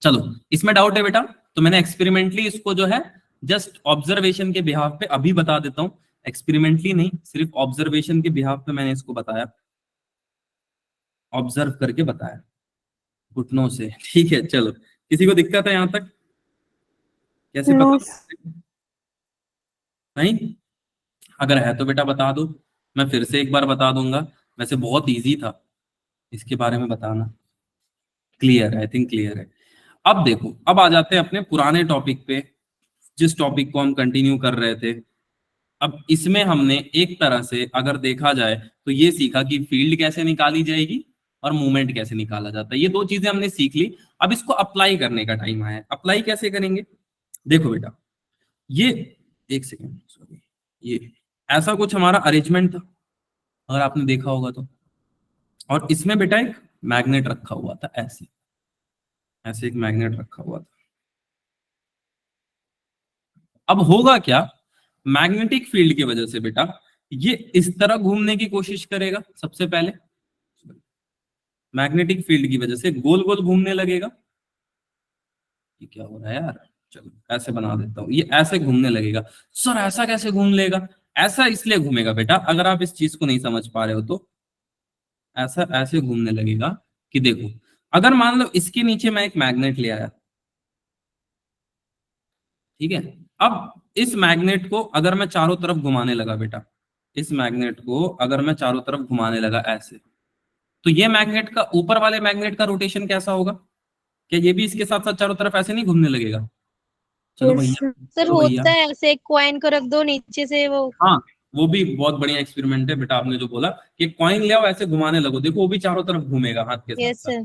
चलो, इसमें डाउट है बेटा, तो मैंने एक्सपेरिमेंटली इसको जो है जस्ट ऑब्जर्वेशन के बिहाफ पे अभी बता देता हूं, एक्सपेरिमेंटली नहीं, सिर्फ ऑब्जर्वेशन के बिहाफ पे मैंने इसको बताया, ऑब्जर्व करके बताया घुटनों से, ठीक है। चलो, किसी को दिक्कत है यहां तक? कैसे नो पता? नहीं, अगर है तो बेटा बता दो, मैं फिर से एक बार बता दूंगा, वैसे बहुत इजी था इसके बारे में बताना। क्लियर है? आई थिंक क्लियर है। अब देखो, अब आ जाते हैं अपने पुराने टॉपिक पे, जिस टॉपिक को हम कंटिन्यू कर रहे थे। अब इसमें हमने एक तरह से अगर देखा जाए तो ये सीखा कि फील्ड कैसे निकाली जाएगी और मूवमेंट कैसे निकाला जाता है, ये दो चीजें हमने सीख ली। अब इसको अप्लाई करने का टाइम आया है। अप्लाई कैसे करेंगे? देखो बेटा, ये एक सेकेंड, सॉरी, ये ऐसा कुछ हमारा अरेंजमेंट था, अगर आपने देखा होगा तो, और इसमें बेटा एक मैग्नेट रखा हुआ था, ऐसे ऐसे एक मैग्नेट रखा हुआ था। अब होगा क्या, मैग्नेटिक फील्ड की वजह से बेटा ये इस तरह घूमने की कोशिश करेगा, सबसे पहले मैग्नेटिक फील्ड की वजह से गोल गोल घूमने लगेगा। ये क्या हो रहा है यार, चलो ऐसे बना देता हूं, ये ऐसे घूमने लगेगा। सर ऐसा कैसे घूम लेगा? ऐसा इसलिए घूमेगा बेटा, अगर आप इस चीज को नहीं समझ पा रहे हो तो, ऐसा ऐसे घूमने लगेगा कि देखो, अगर मान लो इसके नीचे मैं एक मैग्नेट ले आया, ठीक है, अब इस मैग्नेट को अगर मैं चारों तरफ घुमाने लगा बेटा, इस मैग्नेट को अगर मैं चारों तरफ घुमाने लगा ऐसे, तो ये मैग्नेट का, ऊपर वाले मैग्नेट का रोटेशन कैसा होगा? क्या ये भी इसके साथ साथ चारों तरफ ऐसे नहीं घूमने लगेगा? चलो यस भैया, सर चलो भैया, होता है ऐसे, एक कॉइन को रख दो नीचे से वो। हाँ, वो भी बहुत बढ़िया एक्सपेरिमेंट है बेटा, आपने जो बोला कि कॉइन ले आओ ऐसे घुमाने लगो, देखो वो भी चारों तरफ घूमेगा हाथ के साथ यस साथ, सर।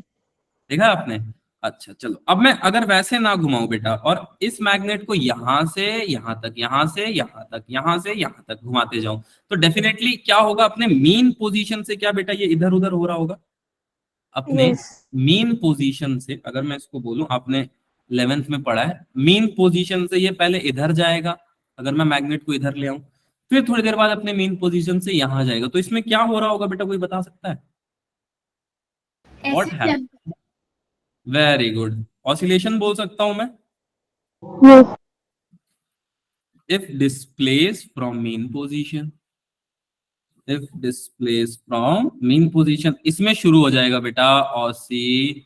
देखा आपने? अच्छा चलो, अब मैं अगर वैसे ना घुमाऊं बेटा, और इस मैग्नेट को यहां से यहां तक, यहां से यहां तक, यहां से यहां तक घुमाते जाऊं, तो डेफिनेटली क्या होगा, अपने मीन पोजीशन से क्या बेटा ये इधर उधर हो रहा होगा, अपने यस मीन पोजीशन से, अगर मैं इसको बोलूं, आपने 11th में पढ़ा है, मीन पोजीशन से ये पहले इधर जाएगा, अगर मैं मैग्नेट को इधर ले आऊं, फिर थोड़ी देर बाद अपने मीन पोजीशन से यहां जाएगा, तो इसमें क्या हो रहा होगा बेटा, कोई बता सकता है? What happened? Very good, oscillation बोल सकता हूं मैं। Yes If displaced from mean position, if displace from mean position, इसमें शुरू हो जाएगा बेटा ऑसिलेशन।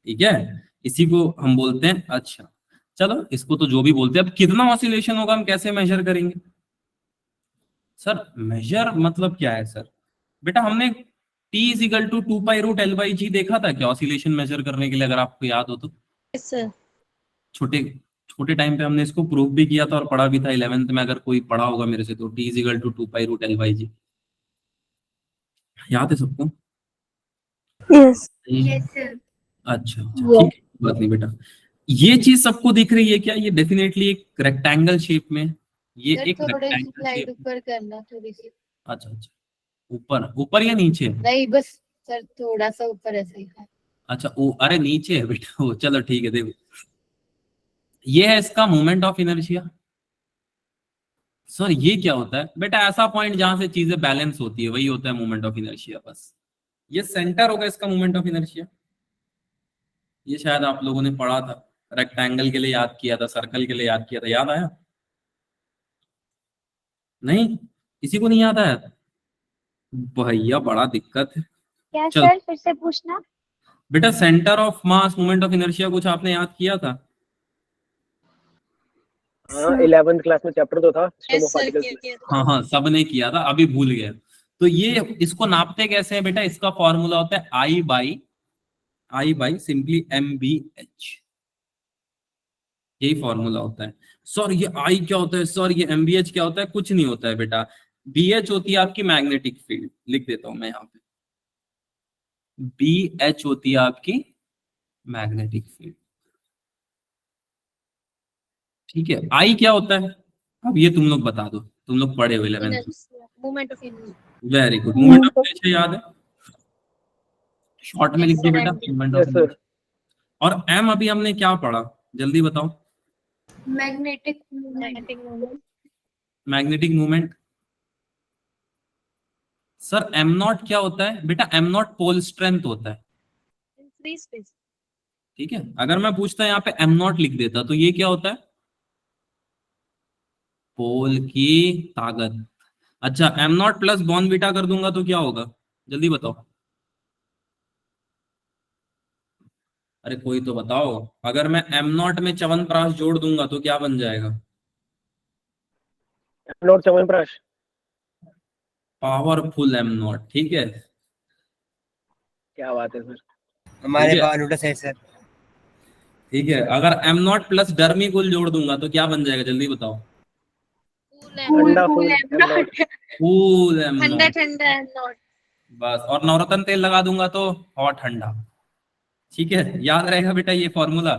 ठीक है, इसी को हम बोलते हैं। अच्छा चलो, इसको तो जो भी बोलते हैं, अब कितना ऑसिलेशन होगा हम कैसे मेजर करेंगे सर? मेजर मतलब क्या है सर? बेटा हमने T is equal to 2π√L/G देखा था क्या ऑसिलेशन मेजर करने के लिए, अगर आपको याद हो तो? Yes sir. छोटे छोटे टाइम पे हमने इसको प्रूव भी किया था और पढ़ा भी था 11th में, अगर कोई पढ़ा होगा मेरे से तो। T is equal to 2π√L/G, याद है सबको? यस। Yes sir. अच्छा अच्छा ठीक है, बात नहीं बेटा। ये चीज सबको दिख रही है क्या? ये डेफिनेटली एक रेक्टेंगल शेप में, ये सर एक थोड़ी सी रेक्टेंगल स्लाइड शेप। ऊपर करना, थोड़ी सी। अच्छा अच्छा, ऊपर ऊपर या नीचे? नहीं बस सर, थोड़ा सा ऊपर ऐसे ही है। अच्छा वो, अरे नीचे है बेटा वो, चलो ठीक है। देखो ये है इसका मोमेंट ऑफ इनर्शिया। सर ये क्या होता है बेटा? ऐसा पॉइंट जहां से चीजें बैलेंस होती है वही होता है मोमेंट ऑफ इनर्शिया। बस ये सेंटर होगा इसका मोमेंट ऑफ इनर्शिया। ये शायद आप लोगों ने पढ़ा था, रेक्टेंगल के लिए याद किया था, सर्कल के लिए याद किया था, याद आया? नहीं, किसी को नहीं याद आया? भैया बड़ा दिक्कत है। क्या चल सर, फिर से पूछना। बेटा, centre of mass moment of inertia कुछ आपने याद किया था? हाँ 11th क्लास में चैप्टर तो था stream yes of sir, particles में। किया हाँ हाँ, सबने किया था, अभी भूल गए। तो ये इसको नापते कैसे हैं बेटा? इसका फॉर्मूला होता है I/, सिंपली MBH। यही फॉर्मूला होता है। सर ये I क्या होता है? सर ये MBH क्या होता है? कुछ नहीं होता है बेटा। BH होती है आपकी मैग्नेटिक फील्ड, लिख देता हूं मैं यहाँ पे। BH होती है आपकी मैग्नेटिक फील्ड। ठीक है, I क्या होता है? अब ये तुम लोग बता दो, तुम लोग पढ़े हो 11th में। Movement of inertia. Very good, movement of inertia याद है? शॉर्ट में लिख यस दो सर, बेटा, MB। Movement of yes sir. Inertia. और M अभी हमने क्या पढ़ा, जल्दी बताओ? Magnetic movement. Magnetic movement. Sir M0 क्या होता है बेटा? M0 पोल स्ट्रेंथ होता है। In free space. ठीक है, अगर मैं पूछता यहाँ पे M0 लिख देता तो ये क्या होता है? पोल की ताकत। अच्छा, M0 प्लस बॉर्न बीटा कर दूंगा तो क्या होगा, जल्दी बताओ? अरे कोई तो बताओ। अगर मैं M0 में च्यवनप्राश जोड़ दूंगा तो क्या बन जाएगा? नॉट च्यवनप्राश। Powerful M0। ठीक है, क्या बात है सर। हमारे ठीक है, पास उल्टा सही सर। ठीक है। अगर M0 प्लस डर्मीकुल जोड़ दूंगा तो क्या बन जाएगा, जल्दी बताओ? ठंडा फूल M0। कूल ठंडा M0। ठंडा नॉट। बस, और नवरत्न तेल लगा दूंगा तो हॉट ठंडा। ठीक है, याद रहेगा बेटा ये फॉर्मूला।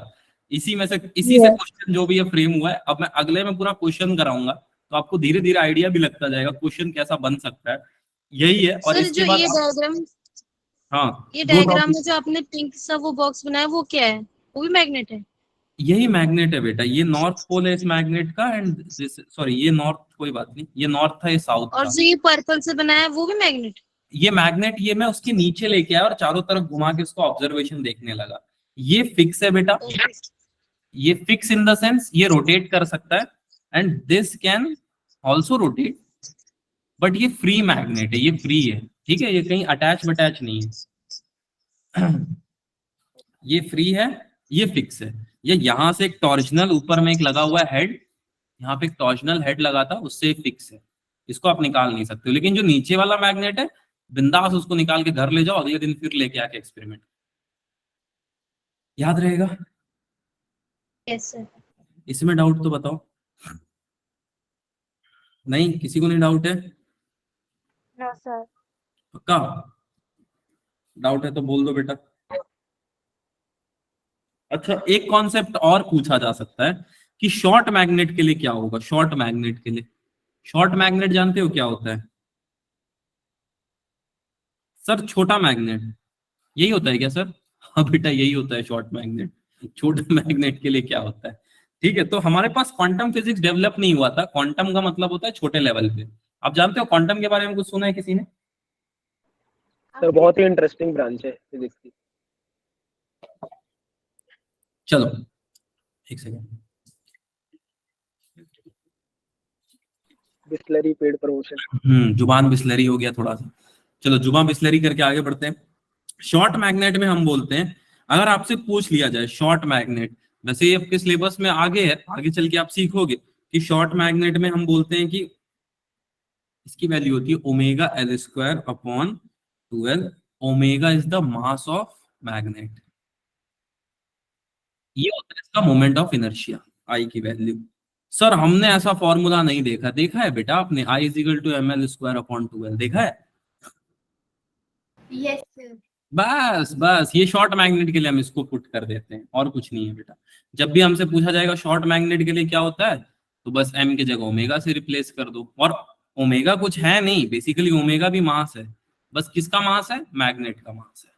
इसी से क्वेश्चन जो भी ये फ्रेम हुआ है। अब मैं अगले में पूरा क्वेश्चन कराऊंगा तो आपको धीरे धीरे आइडिया भी लगता जाएगा क्वेश्चन कैसा बन सकता है। यही है। और सर इसके जो बाद ये डायग्राम, हाँ, ये दो डायग्राम टॉपिक। में जो आपने पिंक सा वो बॉक्स बनाया वो क्या है? वो भी मैग्नेट है? यही मैग्नेट है बेटा, ये नॉर्थ पोल है इस मैग्नेट का, एंड सॉरी ये नॉर्थ, कोई बात नहीं, ये नॉर्थ था, ये साउथ और था। जो ये पर्पल से बनाया है वो भी मैग्नेट? ये मैग्नेट, ये मैं उसके नीचे लेके आया और चारों तरफ घुमा के उसको ऑब्जर्वेशन देखने लगा। ये फिक्स है बेटा, ये फिक्स इन द सेंस ये रोटेट कर सकता है, and this can also rotate, but ये फ्री मैग्नेट है, ये फ्री है। ठीक है, ये कहीं अटैच बटैच नहीं है। ये फ्री है, ये फिक्स है। ये यहां से एक टॉर्जनल ऊपर में एक लगा हुआ है हेड, यहाँ पे एक टॉर्जनल हेड लगा था, उससे फिक्स है, इसको आप निकाल नहीं सकते हो। लेकिन जो नीचे वाला मैग्नेट है, बिंदास उसको निकाल के घर ले जाओ, अगले दिन फिर लेके आके एक्सपेरिमेंट, याद रहेगा। Yes sir. इसमें डाउट तो बताओ? नहीं, किसी को नहीं डाउट है? No sir. पक्का डाउट है तो बोल दो बेटा। अच्छा, एक कॉन्सेप्ट और पूछा जा सकता है कि शॉर्ट मैग्नेट के लिए क्या होगा? शॉर्ट मैग्नेट के लिए, शॉर्ट मैग्नेट जानते हो क्या होता है? सर छोटा मैग्नेट, यही होता है क्या सर? हाँ बेटा, यही होता है शॉर्ट मैग्नेट। छोटे मैग्नेट के लिए क्या होता है? ठीक है, तो हमारे पास क्वांटम फिजिक्स डेवलप नहीं हुआ था। क्वांटम का मतलब होता है छोटे लेवल पे। आप जानते हो क्वांटम के बारे में कुछ सुना है किसी ने? सर बहुत ही इंटरेस्टिंग ब्रांच है फिजिक्स की। चलो एक सेकेंड। Bisleri paid promotion. जुबान बिस्लरी हो गया थोड़ा सा। चलो जुबान बिस्लरी करके आगे बढ़ते हैं। शॉर्ट मैग्नेट में हम बोलते हैं, अगर आपसे पूछ लिया जाए शॉर्ट मैग्नेट, वैसे ये आपके सिलेबस में आगे है, आगे चल के आप सीखोगे कि शॉर्ट मैग्नेट में हम बोलते हैं कि इसकी वैल्यू होती है omega L square upon 12। Omega is the mass of magnet, ये होता है इसका मोमेंट ऑफ इनर्शिया, आई की वैल्यू। सर हमने ऐसा फॉर्मूला नहीं देखा, देखा है बेटा आपने? I is equal to M L square upon 12 देखा है? Yes sir. बस बस ये शॉर्ट मैग्नेट के लिए हम इसको पुट कर देते हैं, और कुछ नहीं है बेटा। जब भी हमसे पूछा जाएगा शॉर्ट मैग्नेट के लिए क्या होता है, तो बस एम की जगह ओमेगा से रिप्लेस कर दो। और ओमेगा कुछ है नहीं, बेसिकली ओमेगा भी मास है, बस किसका मास है? मैग्नेट का मास है।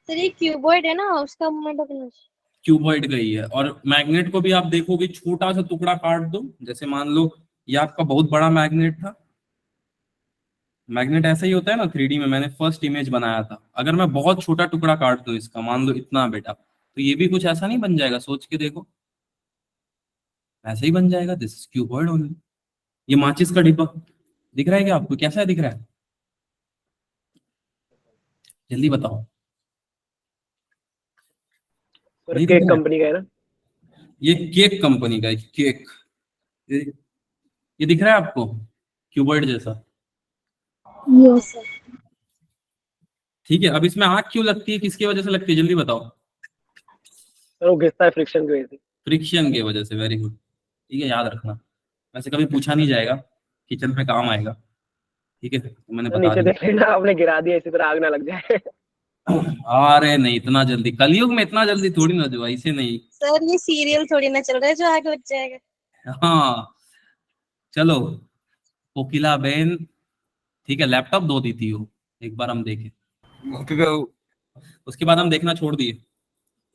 सर ये क्यूबॉइड है ना, उसका मोमेंट ऑफ इनर्शिया क्यूबॉइड का ही है। और मैग्नेट को भी आप देखोगे, छोटा सा टुकड़ा काट दो, जैसे मान लो ये आपका बहुत बड़ा मैग्नेट था। मैग्नेट ऐसा ही होता है ना 3D में, मैंने फर्स्ट इमेज बनाया था। अगर मैं बहुत छोटा टुकड़ा काट दूं इसका, मान लो इतना बेटा, तो ये भी कुछ ऐसा नहीं बन जाएगा? सोच के देखो, ऐसा ही बन जाएगा। This is cuboid only. ये माचिस का डिब्बा दिख रहा है क्या आपको? कैसा दिख रहा है? जल्दी बताओ। और नहीं केक दिख रहा है? कंपनी का है ना? ये केक कंपनी का है, केक। ये दिख रहा है आपको क्यूबॉइड जैसा? Yes sir. ठीक है, अब इसमें आग क्यों लगती है, किसकी वजह से लगती है, जल्दी बताओ। सर वो घिसता है फ्रिक्शन की वजह से। फ्रिक्शन की वजह से, वेरी गुड। ठीक है, याद रखना, वैसे कभी पूछा नहीं जाएगा, किचन में काम आएगा। ठीक है, तो मैंने तो बता नीचे दिया। देख लेना, आपने गिरा दिया, इसी तरह आग ना लग जाए। अरे नहीं, इतना जल्दी कलयुग में इतना जल्दी थोड़ी ना, जो ऐसे नहीं। सर ये सीरियल थोड़ी ना चल रहा है जो आगे लग जाएगा। हाँ चलो, कोकिला बहन, ठीक है, लैपटॉप दो दी थी वो, एक बार हम देखे, उसके बाद हम देखना छोड़ दिए।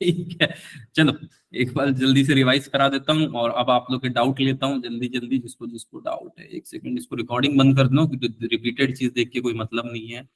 ठीक है, चलो एक बार जल्दी से रिवाइज करा देता हूँ, और अब आप लोग के डाउट लेता हूँ जल्दी जल्दी, जिसको जिसको डाउट है। एक सेकंड, इसको रिकॉर्डिंग बंद कर दो, क्योंकि रिपीटेड चीज देख के कोई मतलब नहीं है।